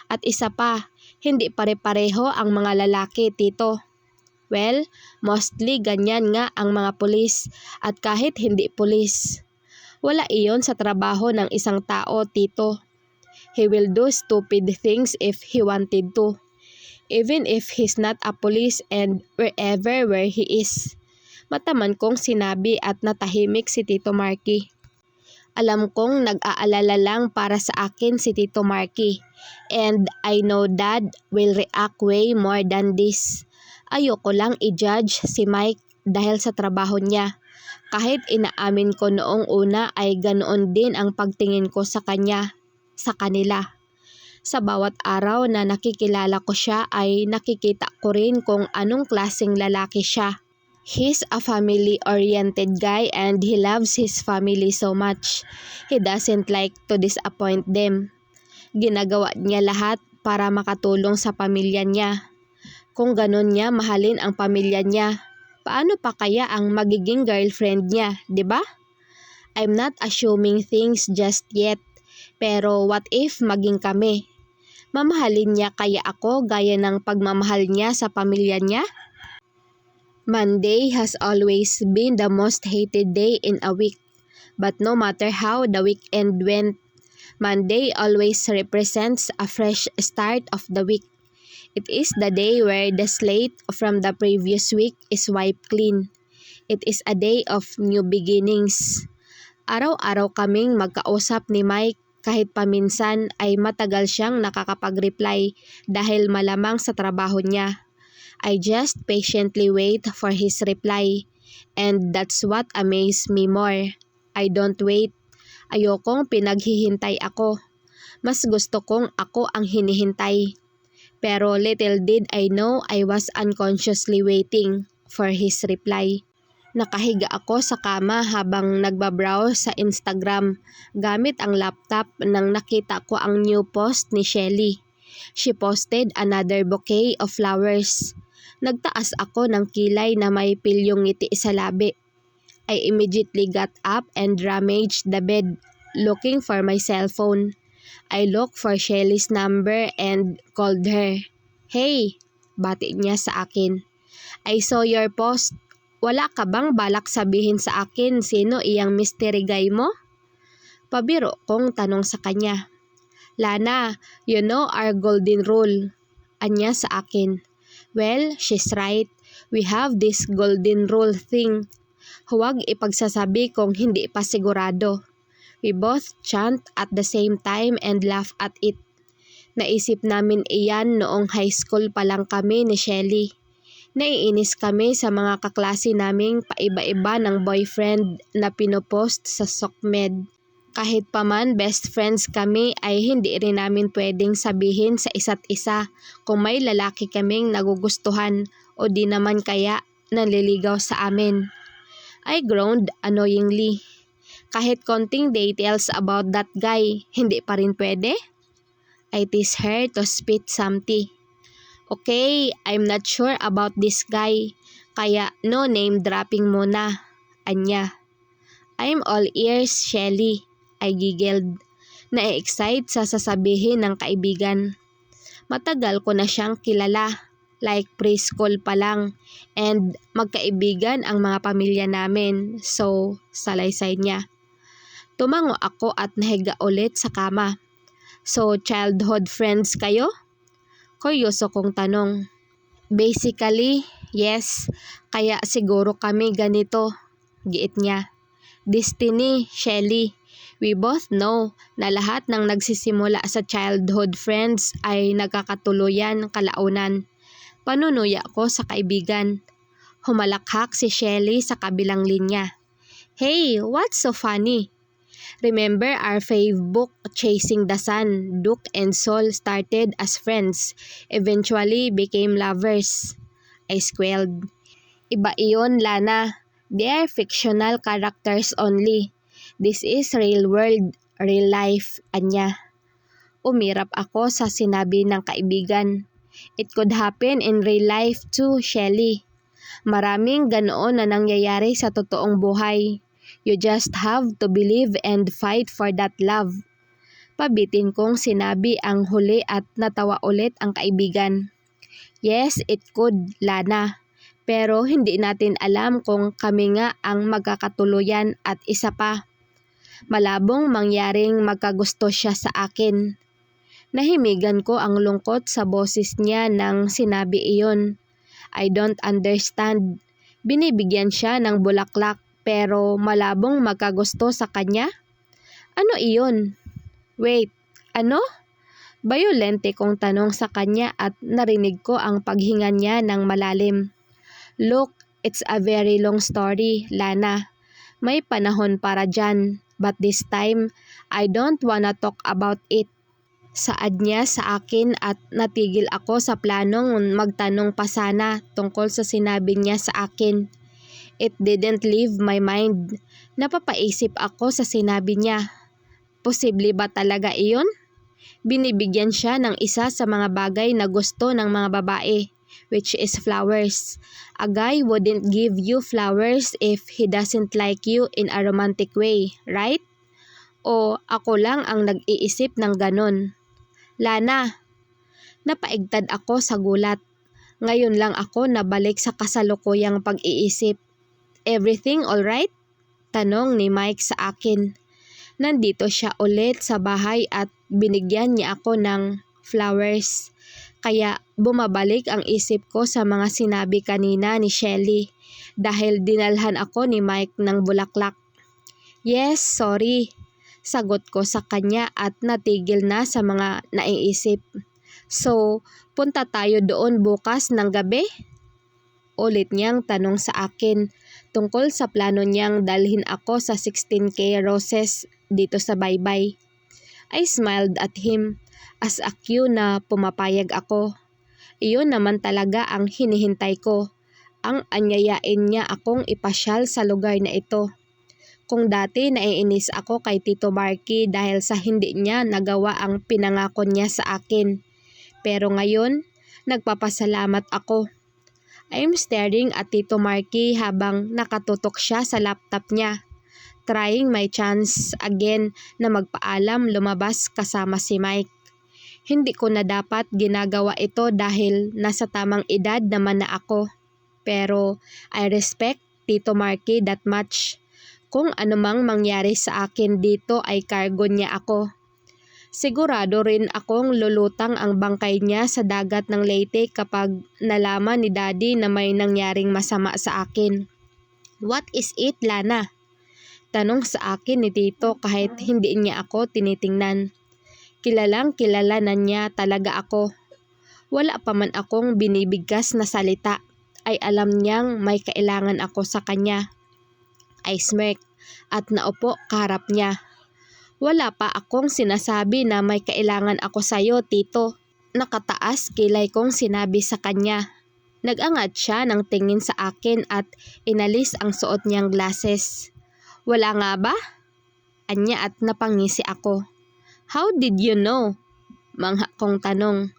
Speaker 1: At isa pa, hindi pare-pareho ang mga lalaki, Tito. Well, mostly ganyan nga ang mga pulis at kahit hindi pulis. Wala iyon sa trabaho ng isang tao, Tito. He will do stupid things if he wanted to. Even if he's not a police and wherever where he is. Mataman kong sinabi at natahimik si Tito Marky. Alam kong nag-aalala lang para sa akin si Tito Marky. And I know Dad will react way more than this. Ayoko lang i-judge si Mike dahil sa trabaho niya. Kahit inaamin ko noong una ay ganoon din ang pagtingin ko sa kanya, sa kanila. Sa bawat araw na nakikilala ko siya ay nakikita ko rin kung anong klaseng lalaki siya. He's a family-oriented guy and he loves his family so much. He doesn't like to disappoint them. Ginagawa niya lahat para makatulong sa pamilya niya. Kung ganun niya mahalin ang pamilya niya, paano pa kaya ang magiging girlfriend niya, 'di ba? I'm not assuming things just yet, pero what if maging kami? Mamahalin niya kaya ako gaya ng pagmamahal niya sa pamilya niya? Monday has always been the most hated day in a week. But no matter how the weekend went, Monday always represents a fresh start of the week. It is the day where the slate from the previous week is wiped clean. It is a day of new beginnings. Araw-araw kaming magkausap ni Mike. Kahit paminsan ay matagal siyang nakakapag-reply dahil malamang sa trabaho niya. I just patiently wait for his reply. And that's what amazes me more. I don't wait. Ayokong pinaghihintay ako. Mas gusto kong ako ang hinihintay. Pero little did I know I was unconsciously waiting for his reply. Nakahiga ako sa kama habang nagbabrowse sa Instagram gamit ang laptop nang nakita ko ang new post ni Shelly. She posted another bouquet of flowers. Nagtaas ako ng kilay na may pilyong ngiti sa labi. I immediately got up and rummaged the bed looking for my cellphone. I looked for Shelly's number and called her. Hey, bati niya sa akin. I saw your post. Wala ka bang balak sabihin sa akin sino iyang mystery guy mo? Pabiro kong tanong sa kanya. Lana, you know our golden rule. Anya sa akin. Well, she's right. We have this golden rule thing. Huwag ipagsasabi kung hindi pa sigurado. We both chant at the same time and laugh at it. Naisip namin iyan noong high school pa lang kami ni Shelly. Naiinis kami sa mga kaklase naming paiba-iba ng boyfriend na pinopost sa SOCMED. Kahit pa man best friends kami ay hindi rin namin pwedeng sabihin sa isa't isa kung may lalaki kaming nagugustuhan o di naman kaya nanliligaw sa amin. I groaned annoyingly. Kahit konting details about that guy, hindi pa rin pwede? I teased her to spit something. Okay, I'm not sure about this guy, kaya no name dropping muna, anya. I'm all ears, Shelly, I giggled. Na-excite sa sasabihin ng kaibigan. Matagal ko na siyang kilala, like preschool pa lang, and magkaibigan ang mga pamilya namin, so salaysay niya. Tumango ako at nahiga ulit sa kama. So childhood friends kayo? Kuryoso kong tanong. Basically, yes. Kaya siguro kami ganito. Giit niya. Destiny, Shelly. We both know na lahat ng nagsisimula sa childhood friends ay nagkakatuluyan kalaunan. Panunuya ko sa kaibigan. Humalakhak si Shelly sa kabilang linya. Hey, what's so funny? Remember our fave book, Chasing the Sun? Duke and Sol started as friends, eventually became lovers. I squealed. Iba iyon, Lana. They are fictional characters only. This is real world, real life, anya. Umirap ako sa sinabi ng kaibigan. It could happen in real life too, Shelly. Maraming ganoon na nangyayari sa totoong buhay. You just have to believe and fight for that love. Pabitin kong sinabi ang huli at natawa ulit ang kaibigan. Yes, it could, Lana. Pero hindi natin alam kung kami nga ang magkakatuluyan at isa pa. Malabong mangyaring magkagusto siya sa akin. Nahimigan ko ang lungkot sa boses niya nang sinabi iyon. I don't understand. Binibigyan siya ng bulaklak pero malabong magkagusto sa kanya? Ano iyon? Wait, ano? Bayolente kong tanong sa kanya at narinig ko ang paghinga niya ng malalim. Look, it's a very long story, Lana. May panahon para dyan, but this time, I don't wanna talk about it. Saad niya sa akin at natigil ako sa planong magtanong pa sana tungkol sa sinabi niya sa akin. It didn't leave my mind. Napapaisip ako sa sinabi niya. Posible ba talaga iyon? Binibigyan siya ng isa sa mga bagay na gusto ng mga babae, which is flowers. A guy wouldn't give you flowers if he doesn't like you in a romantic way, right? O ako lang ang nag-iisip ng ganon? Lana, napaigtad ako sa gulat. Ngayon lang ako nabalik sa kasalukuyang pag-iisip. Everything alright? Tanong ni Mike sa akin. Nandito siya ulit sa bahay at binigyan niya ako ng flowers. Kaya bumabalik ang isip ko sa mga sinabi kanina ni Shelly dahil dinalhan ako ni Mike ng bulaklak. Yes, sorry. Sagot ko sa kanya at natigil na sa mga naiisip. So, punta tayo doon bukas ng gabi? Ulit niyang tanong sa akin tungkol sa plano niyang dalhin ako sa 16K Roses dito sa Baybay. I smiled at him as a cue na pumapayag ako. Iyon naman talaga ang hinihintay ko. Ang anyayain niya akong ipasyal sa lugar na ito. Kung dati naiinis ako kay Tito Marky dahil sa hindi niya nagawa ang pinangako niya sa akin. Pero ngayon, nagpapasalamat ako. I'm staring at Tito Marky habang nakatutok siya sa laptop niya. Trying my chance again na magpaalam lumabas kasama si Mike. Hindi ko na dapat ginagawa ito dahil nasa tamang edad naman na ako. Pero I respect Tito Marky that much. Kung anumang mangyari sa akin dito ay cargo niya ako. Sigurado rin akong lulutang ang bangkay niya sa dagat ng Leyte kapag nalaman ni Daddy na may nangyaring masama sa akin. What is it, Lana? Tanong sa akin ni Tito kahit hindi niya ako tinitingnan. Kilalang kilala na niya talaga ako. Wala pa man akong binibigkas na salita, ay alam niyang may kailangan ako sa kanya. I smirked at naupo kaharap niya. Wala pa akong sinasabi na may kailangan ako sa'yo, Tito. Nakataas kilay kong sinabi sa kanya. Nag-angat siya ng tingin sa akin at inalis ang suot niyang glasses. Wala nga ba? Anya at napangisi ako. How did you know? Mangha kong tanong.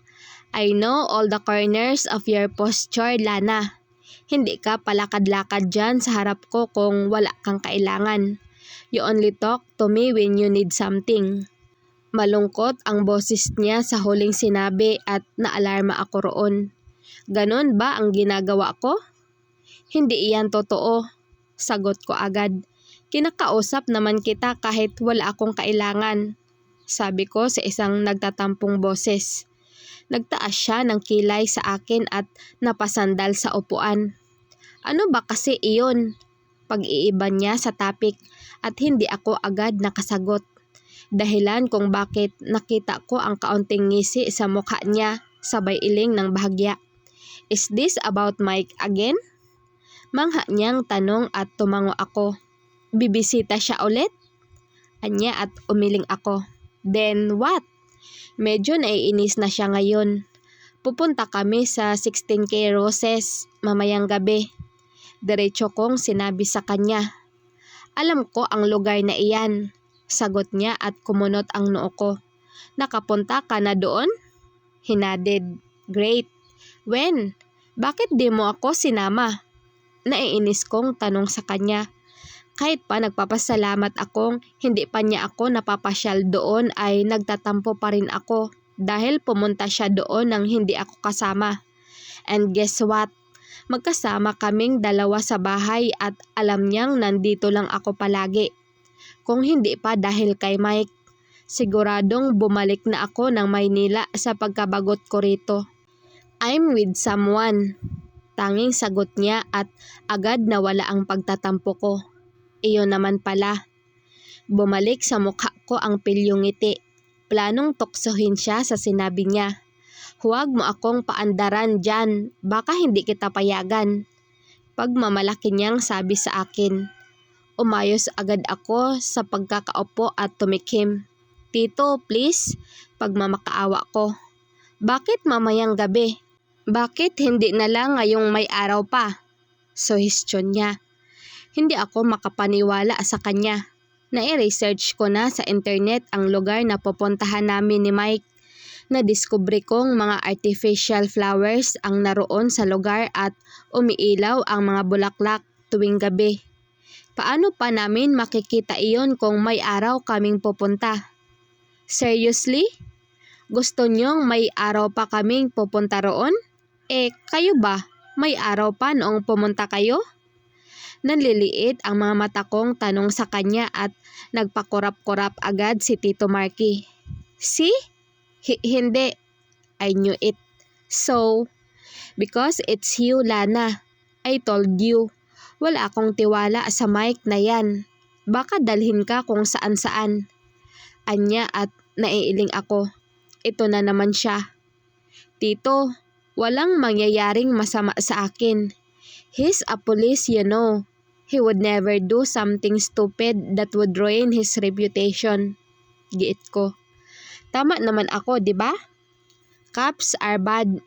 Speaker 1: I know all the corners of your posture, Lana. Hindi ka palakad-lakad dyan sa harap ko kung wala kang kailangan. You only talk to me when you need something. Malungkot ang boses niya sa huling sinabi at naalarma ako roon. Ganon ba ang ginagawa ko? Hindi iyan totoo. Sagot ko agad. Kinakausap naman kita kahit wala akong kailangan. Sabi ko sa isang nagtatampong boses. Nagtaas siya ng kilay sa akin at napasandal sa upuan. Ano ba kasi iyon? Pag-iiba niya sa topic at hindi ako agad nakasagot. Dahilan kung bakit nakita ko ang kaunting ngisi sa mukha niya sabay iling ng bahagya. Is this about Mike again? Mangha niyang tanong at tumango ako. Bibisita siya ulit? Anya at umiling ako. Then what? Medyo naiinis na siya ngayon. Pupunta kami sa 16K Roses mamayang gabi. Diretso kong sinabi sa kanya. Alam ko ang lugar na iyan. Sagot niya at kumunot ang noo ko. Nakapunta ka na doon? Hinadid. Great. When? Bakit di mo ako sinama? Naiinis kong tanong sa kanya. Kahit pa nagpapasalamat akong hindi pa niya ako napapasyal doon ay nagtatampo pa rin ako dahil pumunta siya doon nang hindi ako kasama. And guess what? Magkasama kaming dalawa sa bahay at alam niyang nandito lang ako palagi. Kung hindi pa dahil kay Mike, siguradong bumalik na ako ng Maynila sa pagkabagot ko rito. I'm with someone. Tanging sagot niya at agad nawala ang pagtatampo ko. Iyon naman pala. Bumalik sa mukha ko ang pilyong ngiti. Planong tuksohin siya sa sinabi niya. Huwag mo akong paandaran dyan, baka hindi kita payagan. Pagmamalaki niyang sabi sa akin. Umayos agad ako sa pagkakaupo at tumikim. Tito, please, pagmamakaawa ko. Bakit mamayang gabi? Bakit hindi na lang ngayong may araw pa? Suhestyon niya. Hindi ako makapaniwala sa kanya. Nai-research ko na sa internet ang lugar na pupuntahan namin ni Mike. Nadiskubre kong mga artificial flowers ang naroon sa lugar at umiilaw ang mga bulaklak tuwing gabi. Paano pa namin makikita iyon kung may araw kaming pupunta? Seriously? Gusto niyong may araw pa kaming pupunta roon? Kayo ba? May araw pa noong pumunta kayo? Nanliliit ang mga mata kong tanong sa kanya at nagpakurap-kurap agad si Tito Marky. See? Hindi. I knew it. So, because it's you, Lana. I told you. Wala akong tiwala sa Mike na yan. Baka dalhin ka kung saan-saan. Anya at naiiling ako. Ito na naman siya. Tito, walang mangyayaring masama sa akin. He's a police, you know. He would never do something stupid that would ruin his reputation. Giit ko. Tama naman ako, di ba? Cops are bad.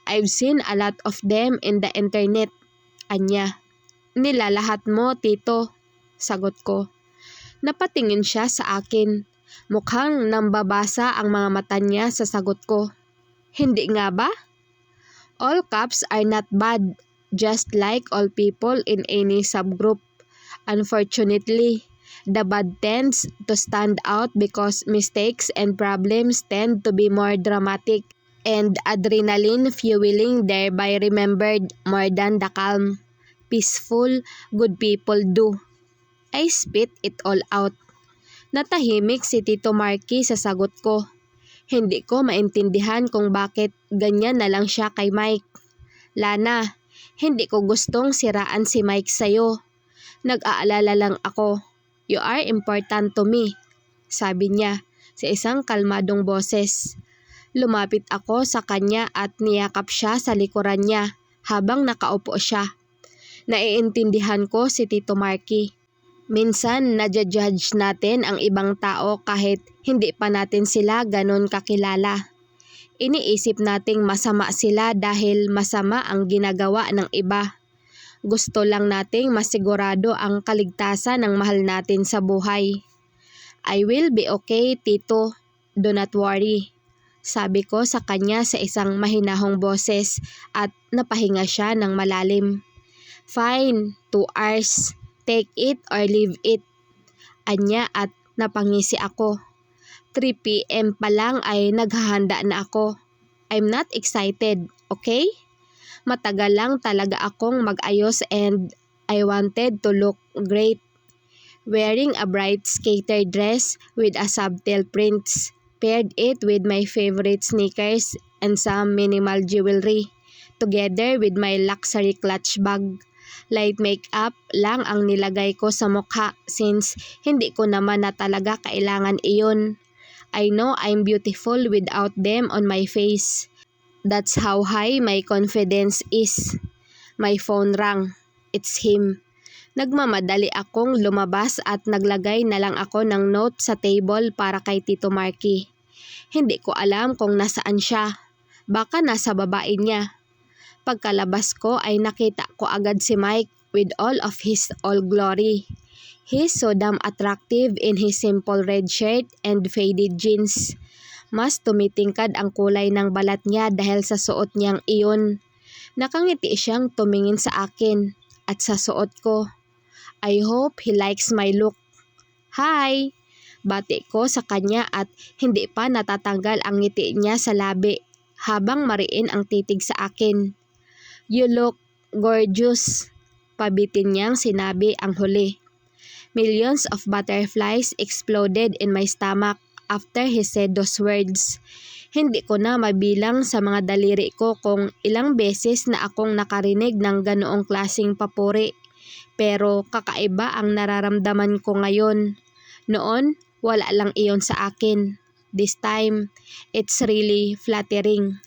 Speaker 1: I've seen a lot of them in the internet. Anya. Nilalahat mo, Tito. Sagot ko. Napatingin siya sa akin. Mukhang nambabasa ang mga mata niya sa sagot ko. Hindi nga ba? All cops are not bad. Just like all people in any subgroup. Unfortunately, the bad tends to stand out because mistakes and problems tend to be more dramatic and adrenaline-fueling, thereby remembered more than the calm, peaceful, good people do. I spit it all out. Natahimik si Tito Marky sa sagot ko. Hindi ko maintindihan kung bakit ganyan na lang siya kay Mike. Lana, hindi ko gustong siraan si Mike sa'yo. Nag-aalala lang ako. You are important to me, sabi niya sa isang kalmadong boses. Lumapit ako sa kanya at niyakap siya sa likuran niya habang nakaupo siya. Naiintindihan ko si Tito Marky. Minsan nadja-judge natin ang ibang tao kahit hindi pa natin sila ganon kakilala. Iniisip nating masama sila dahil masama ang ginagawa ng iba. Gusto lang nating masigurado ang kaligtasan ng mahal natin sa buhay. I will be okay, Tito. Do not worry. Sabi ko sa kanya sa isang mahinahong boses at napahinga siya ng malalim. Fine, 2 hours. Take it or leave it. Anya at napangisi ako. 3 p.m. pa lang ay naghahanda na ako. I'm not excited, okay? Matagal lang talaga akong mag-ayos and I wanted to look great. Wearing a bright skater dress with a subtle prints, paired it with my favorite sneakers and some minimal jewelry, together with my luxury clutch bag. Light makeup lang ang nilagay ko sa mukha since hindi ko naman na talaga kailangan iyon. I know I'm beautiful without them on my face. That's how high my confidence is. My phone rang. It's him. Nagmamadali akong lumabas at naglagay na lang ako ng note sa table para kay Tito Marky. Hindi ko alam kung nasaan siya. Baka nasa babae niya. Pagkalabas ko ay nakita ko agad si Mike with all of his all glory. He's so damn attractive in his simple red shirt and faded jeans. Mas tumitingkad ang kulay ng balat niya dahil sa suot niyang iyon. Nakangiti siyang tumingin sa akin at sa suot ko. I hope he likes my look. Hi! Bati ko sa kanya at hindi pa natatanggal ang ngiti niya sa labi habang mariin ang titig sa akin. You look gorgeous, pabitin niyang sinabi ang huli. Millions of butterflies exploded in my stomach after he said those words. Hindi ko na mabilang sa mga daliri ko kung ilang beses na akong nakarinig ng ganoong klaseng papuri. Pero kakaiba ang nararamdaman ko ngayon. Noon, wala lang iyon sa akin. This time, it's really flattering.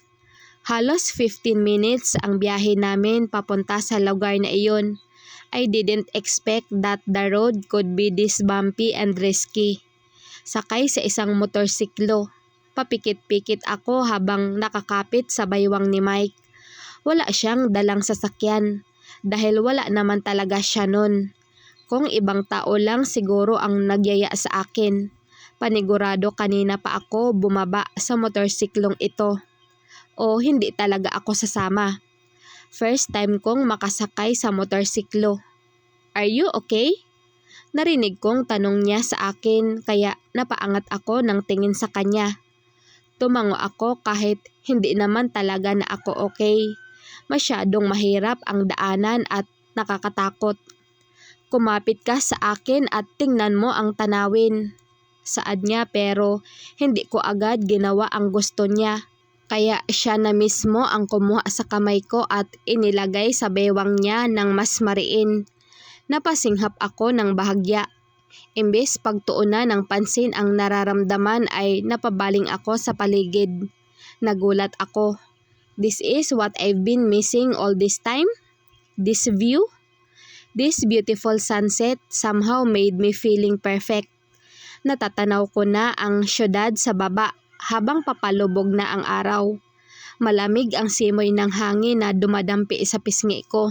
Speaker 1: Halos 15 minutes ang biyahe namin papunta sa lugar na iyon. I didn't expect that the road could be this bumpy and risky. Sakay sa isang motorsiklo. Papikit-pikit ako habang nakakapit sa baywang ni Mike. Wala siyang dalang sasakyan. Dahil wala naman talaga siya nun. Kung ibang tao lang siguro ang nagyaya sa akin. Panigurado kanina pa ako bumaba sa motorsiklong ito. O hindi talaga ako sasama. First time kong makasakay sa motorsiklo. Are you okay? Narinig kong tanong niya sa akin kaya napaangat ako ng tingin sa kanya. Tumango ako kahit hindi naman talaga na ako okay. Masyadong mahirap ang daanan at nakakatakot. Kumapit ka sa akin at tingnan mo ang tanawin. Saad niya pero hindi ko agad ginawa ang gusto niya. Kaya siya na mismo ang kumuha sa kamay ko at inilagay sa bewang niya ng mas mariin. Napasinghap ako ng bahagya. Imbes pagtuunan ng pansin ang nararamdaman ay napabaling ako sa paligid. Nagulat ako. This is what I've been missing all this time? This view? This beautiful sunset somehow made me feeling perfect. Natatanaw ko na ang syudad sa baba habang papalubog na ang araw. Malamig ang simoy ng hangin na dumadampi sa pisngi ko.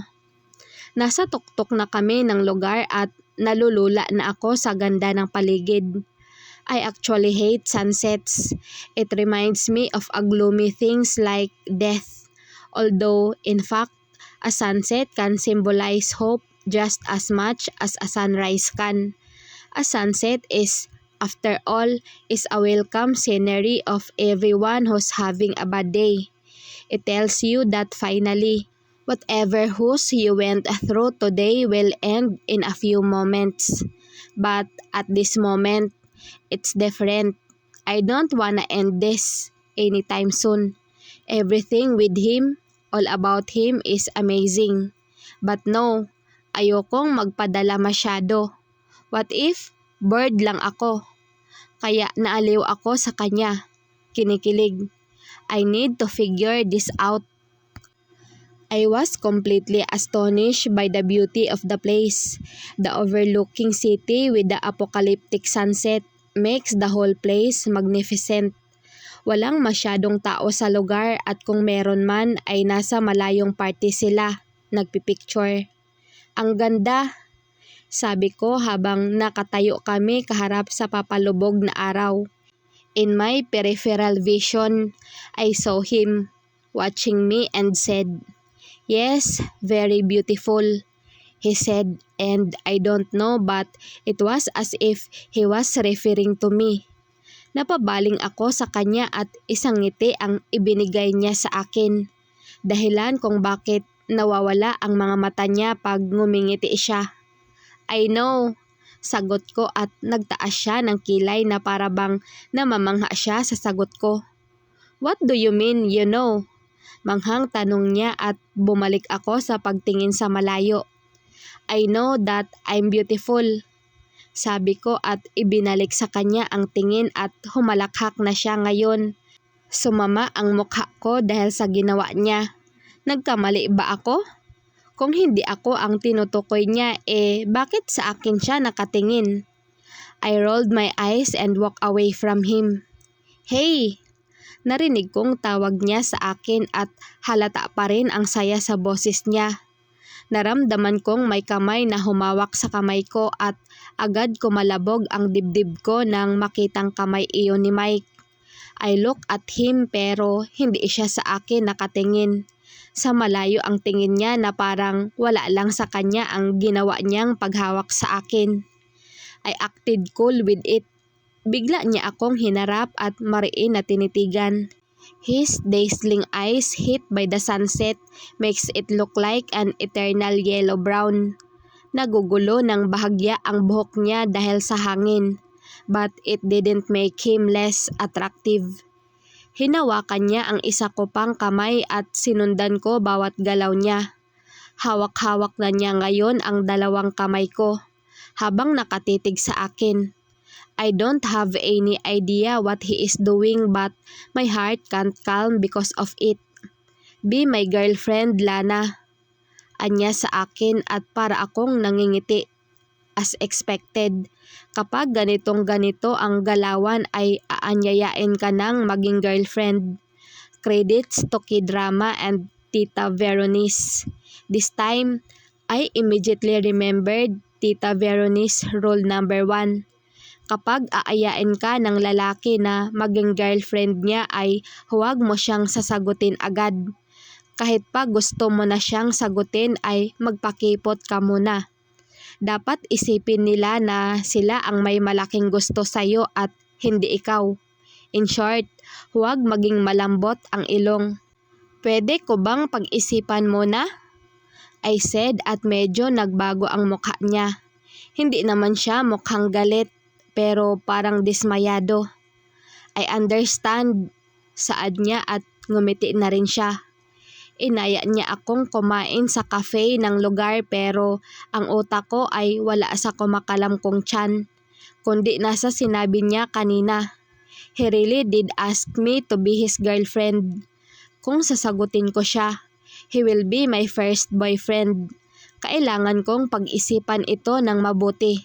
Speaker 1: Nasa tuktok na kami ng lugar at nalulula na ako sa ganda ng paligid. I actually hate sunsets. It reminds me of a gloomy things like death. Although, in fact, a sunset can symbolize hope just as much as a sunrise can. A sunset is, after all, is a welcome scenery of everyone who's having a bad day. It tells you that finally, whatever whose you went through today will end in a few moments. But at this moment, it's different. I don't wanna end this anytime soon. Everything with him, all about him is amazing. But no, ayokong magpadala masyado. What if bird lang ako? Kaya naaliw ako sa kanya. Kinikilig. I need to figure this out. I was completely astonished by the beauty of the place. The overlooking city with the apocalyptic sunset makes the whole place magnificent. Walang masyadong tao sa lugar at kung meron man ay nasa malayong party sila, nagpipicture. Ang ganda, sabi ko habang nakatayo kami kaharap sa papalubog na araw. In my peripheral vision, I saw him watching me and said, "Yes, very beautiful," he said, and I don't know but it was as if he was referring to me. Napabaling ako sa kanya at isang ngiti ang ibinigay niya sa akin. Dahilan kung bakit nawawala ang mga mata niya pag ngumingiti siya. I know, sagot ko at nagtaas siya ng kilay na parabang namamangha siya sa sagot ko. What do you mean, you know? Manghang tanong niya at bumalik ako sa pagtingin sa malayo. I know that I'm beautiful, sabi ko at ibinalik sa kanya ang tingin at humalakhak na siya ngayon. Sumama ang mukha ko dahil sa ginawa niya. Nagkamali ba ako? Kung hindi ako ang tinutukoy niya, bakit sa akin siya nakatingin? I rolled my eyes and walked away from him. Hey! Narinig kong tawag niya sa akin at halata pa rin ang saya sa boses niya. Naramdaman kong may kamay na humawak sa kamay ko at agad kumalabog ang dibdib ko nang makitang kamay iyon ni Mike. I looked at him pero hindi siya sa akin nakatingin. Sa malayo ang tingin niya na parang wala lang sa kanya ang ginawa niyang paghawak sa akin. I acted cool with it. Bigla niya akong hinarap at mariin na tinitigan. His dazzling eyes hit by the sunset makes it look like an eternal yellow-brown. Nagugulo ng bahagya ang buhok niya dahil sa hangin, but it didn't make him less attractive. Hinawakan niya ang isa ko pang kamay at sinundan ko bawat galaw niya. Hawak-hawak na niya ngayon ang dalawang kamay ko, habang nakatitig sa akin. I don't have any idea what he is doing but my heart can't calm because of it. Be my girlfriend, Lana. Anya sa akin at para akong nangingiti. As expected, kapag ganitong-ganito ang galawan ay aanyayain ka ng maging girlfriend. Credits to K-Drama and Tita Veronice. This time, I immediately remembered Tita Veronice rule number 1. Kapag aayain ka ng lalaki na maging girlfriend niya ay huwag mo siyang sasagutin agad. Kahit pa gusto mo na siyang sagutin ay magpakipot ka muna. Dapat isipin nila na sila ang may malaking gusto sa'yo at hindi ikaw. In short, huwag maging malambot ang ilong. Pwede ko bang pag-isipan muna? I said at medyo nagbago ang mukha niya. Hindi naman siya mukhang galit pero parang dismayado. I understand, saad niya at ngumiti na rin siya. Inaya niya akong kumain sa cafe ng lugar pero ang utak ko ay wala sa kumakalam kong tiyan, kundi nasa sinabi niya kanina. He really did ask me to be his girlfriend. Kung sasagutin ko siya, he will be my first boyfriend. Kailangan kong pag-isipan ito ng mabuti.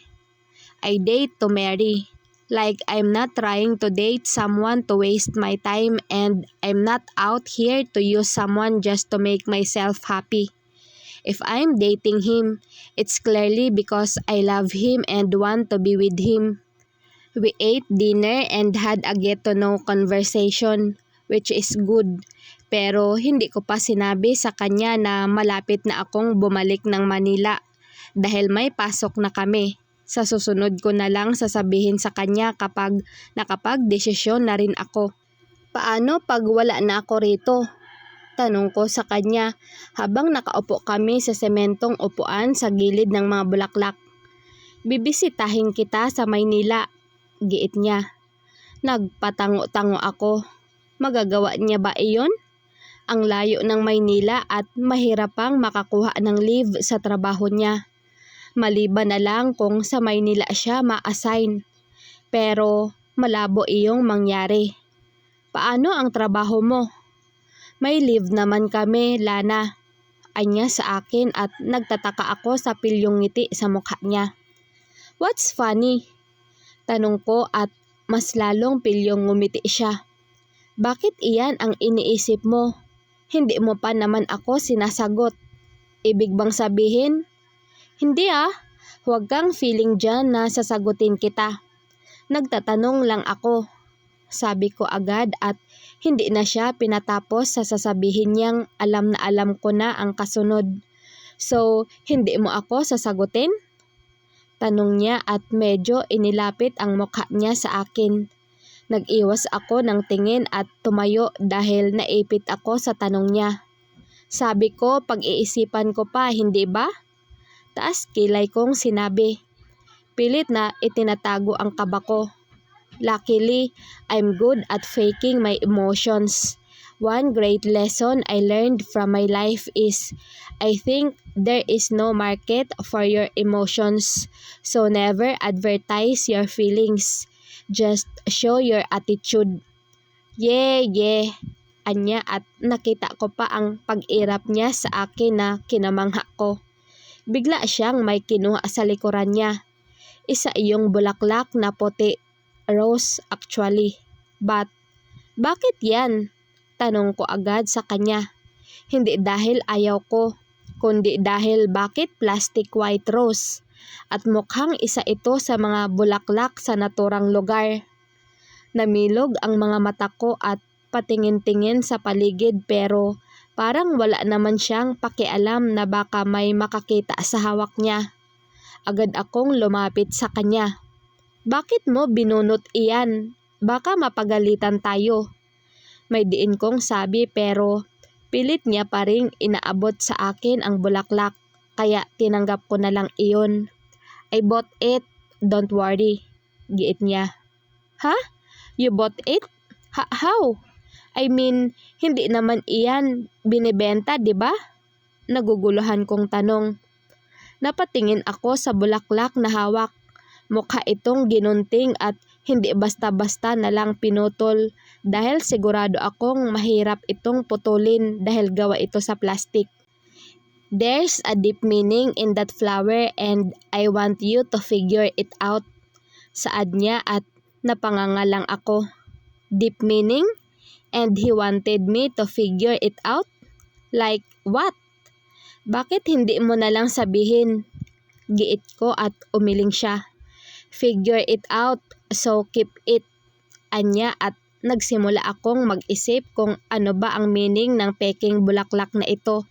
Speaker 1: I date to marry. Like I'm not trying to date someone to waste my time and I'm not out here to use someone just to make myself happy. If I'm dating him, it's clearly because I love him and want to be with him. We ate dinner and had a get-to-know conversation, which is good. Pero hindi ko pa sinabi sa kanya na malapit na akong bumalik ng Manila dahil may pasok na kami. Sa susunod ko na lang sasabihin sa kanya kapag nakapag-desisyon na rin ako. Paano pag wala na ako rito? Tanong ko sa kanya habang nakaupo kami sa sementong upuan sa gilid ng mga bulaklak. Bibisitahin kita sa Maynila, giit niya. Nagpatango-tango ako. Magagawa niya ba iyon? Ang layo ng Maynila at mahirap pang makakuha ng leave sa trabaho niya. Maliban na lang kung sa Maynila siya ma-assign. Pero malabo iyong mangyari. Paano ang trabaho mo? May leave naman kami, Lana. Anya sa akin at nagtataka ako sa pilyong ngiti sa mukha niya. What's funny? Tanong ko at mas lalong pilyong ngumiti siya. Bakit iyan ang iniisip mo? Hindi mo pa naman ako sinasagot. Ibig bang sabihin? Hindi huwag kang feeling dyan na sasagutin kita. Nagtatanong lang ako. Sabi ko agad at hindi na siya pinatapos sa sasabihin niyang alam na alam ko na ang kasunod. So, hindi mo ako sasagutin? Tanong niya at medyo inilapit ang mukha niya sa akin. Nag-iwas ako ng tingin at tumayo dahil naipit ako sa tanong niya. Sabi ko pag-iisipan ko pa, hindi ba? Taas kilay kong sinabi. Pilit na itinatago ang kaba ko. Luckily, I'm good at faking my emotions. One great lesson I learned from my life is I think there is no market for your emotions. So never advertise your feelings. Just show your attitude. Yeah. anya at nakita ko pa ang pag-irap niya sa akin na kinamangha ko. Bigla siyang may kinuha sa likuran niya. Isa iyong bulaklak na puti. Rose actually. But, bakit yan? Tanong ko agad sa kanya. Hindi dahil ayaw ko, kundi dahil bakit plastic white rose? At mukhang isa ito sa mga bulaklak sa naturang lugar. Namilog ang mga mata ko at patingin-tingin sa paligid pero parang wala naman siyang pakialam na baka may makakita sa hawak niya. Agad akong lumapit sa kanya. Bakit mo binunot iyan? Baka mapagalitan tayo. May diin kong sabi pero pilit niya pa ring inaabot sa akin ang bulaklak kaya tinanggap ko na lang iyon. I bought it, don't worry, giit niya. Ha? You bought it? How? I mean, hindi naman iyan binibenta, di ba? Naguguluhan kong tanong. Napatingin ako sa bulaklak na hawak. Mukha itong ginunting at hindi basta-basta na lang pinutol dahil sigurado akong mahirap itong putulin dahil gawa ito sa plastic. There's a deep meaning in that flower and I want you to figure it out. Saad niya at napangangalang ako. Deep meaning? And he wanted me to figure it out? Like what? Bakit hindi mo na lang sabihin? Giit ko at umiling siya. Figure it out, so keep it. Anya at nagsimula akong mag-isip kung ano ba ang meaning ng peking bulaklak na ito.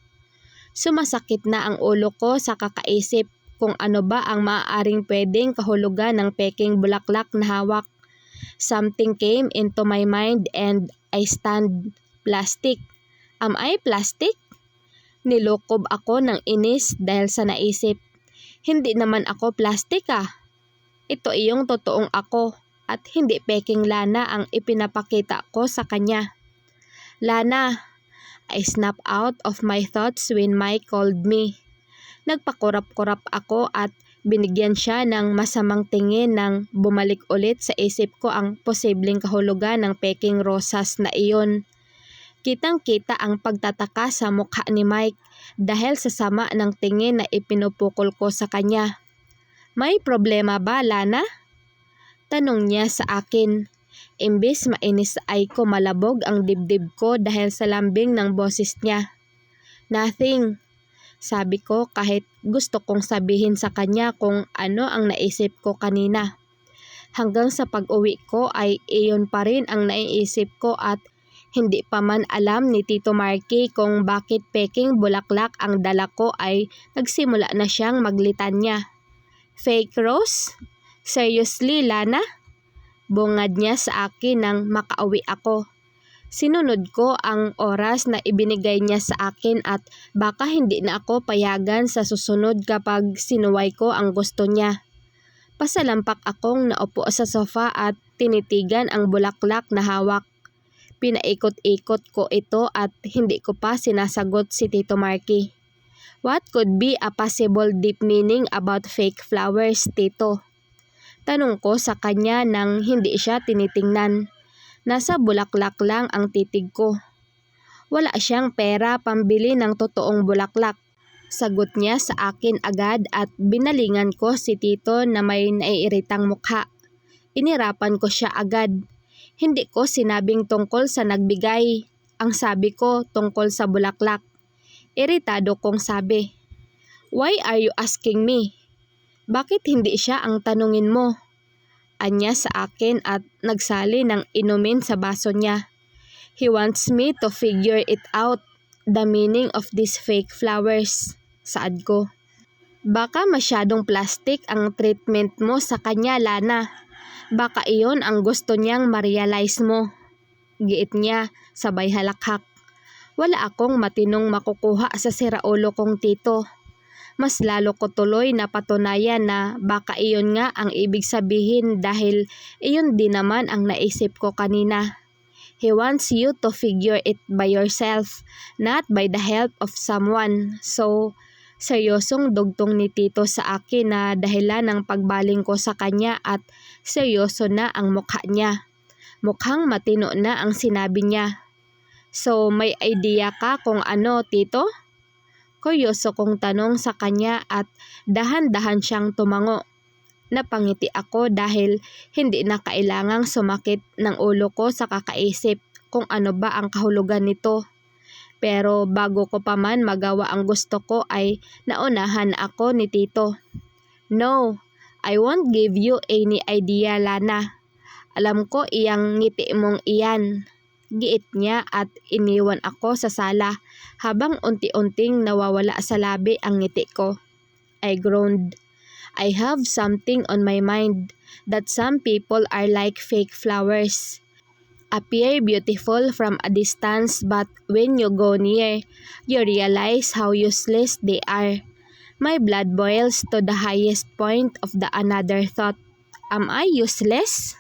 Speaker 1: Sumasakit na ang ulo ko sa kakaisip kung ano ba ang maaaring pwedeng kahulugan ng peking bulaklak na hawak. Something came into my mind and I stand. Plastic. Am I plastic? Nilukob ako ng inis dahil sa naisip. Hindi naman ako plastic ah. Ito iyong totoong ako at hindi peking Lana ang ipinapakita ko sa kanya. Lana, I snapped out of my thoughts when Mike called me. Nagpakurap-kurap ako at binigyan siya ng masamang tingin nang bumalik ulit sa isip ko ang posibleng kahulugan ng peking rosas na iyon. Kitang-kita ang pagtataka sa mukha ni Mike dahil sa sama ng tingin na ipinupukol ko sa kanya. May problema ba, Lana? Tanong niya sa akin. Imbes mainis ay ko malabog ang dibdib ko dahil sa lambing ng boses niya. Nothing. Sabi ko kahit gusto kong sabihin sa kanya kung ano ang naisip ko kanina. Hanggang sa pag-uwi ko ay iyon pa rin ang naiisip ko at hindi pa man alam ni Tito Marky kung bakit peking bulaklak ang dala ko ay nagsimula na siyang maglitanya. Fake rose? Seriously, Lana? Bungad niya sa akin nang makauwi ako. Sinunod ko ang oras na ibinigay niya sa akin at baka hindi na ako payagan sa susunod kapag sinuway ko ang gusto niya. Pasalampak akong naupo sa sofa at tinitigan ang bulaklak na hawak. Pinaikot-ikot ko ito at hindi ko pa sinasagot si Tito Marky. What could be a possible deep meaning about fake flowers, Tito? Tanong ko sa kanya nang hindi siya tinitingnan. Nasa bulaklak lang ang titig ko. Wala siyang pera pambili ng totoong bulaklak. Sagot niya sa akin agad at binalingan ko si Tito na may naiiritang mukha. Inirapan ko siya agad. Hindi ko sinabing tungkol sa nagbigay. Ang sabi ko tungkol sa bulaklak. Iritado kong sabi. Why are you asking me? Bakit hindi siya ang tanungin mo? Anya sa akin at nagsali ng inumin sa baso niya. He wants me to figure it out, the meaning of these fake flowers. Saad ko. Baka masyadong plastic ang treatment mo sa kanya, Lana. Baka iyon ang gusto niyang ma-realize mo. Giit niya, sabay halakhak. Wala akong matinong makukuha sa siraulo kong tito. Mas lalo ko tuloy na patunayan na baka iyon nga ang ibig sabihin dahil iyon din naman ang naisip ko kanina. He wants you to figure it by yourself, not by the help of someone. So, seryosong dugtong ni Tito sa akin na dahilan ng pagbaling ko sa kanya at seryoso na ang mukha niya. Mukhang matino na ang sinabi niya. So may idea ka kung ano, Tito? Kuryoso kong tanong sa kanya at dahan-dahan siyang tumango. Napangiti ako dahil hindi na kailangang sumakit ng ulo ko sa kakaisip kung ano ba ang kahulugan nito. Pero bago ko pa man magawa ang gusto ko ay naunahan ako ni Tito. No, I won't give you any idea, Lana. Alam ko iyang ngiti mong iyan. Giit niya at iniwan ako sa sala habang unti-unting nawawala sa labi ang ngiti ko. I groaned. I have something on my mind that some people are like fake flowers. Appear beautiful from a distance but when you go near, you realize how useless they are. My blood boils to the highest point of the another thought. Am I useless?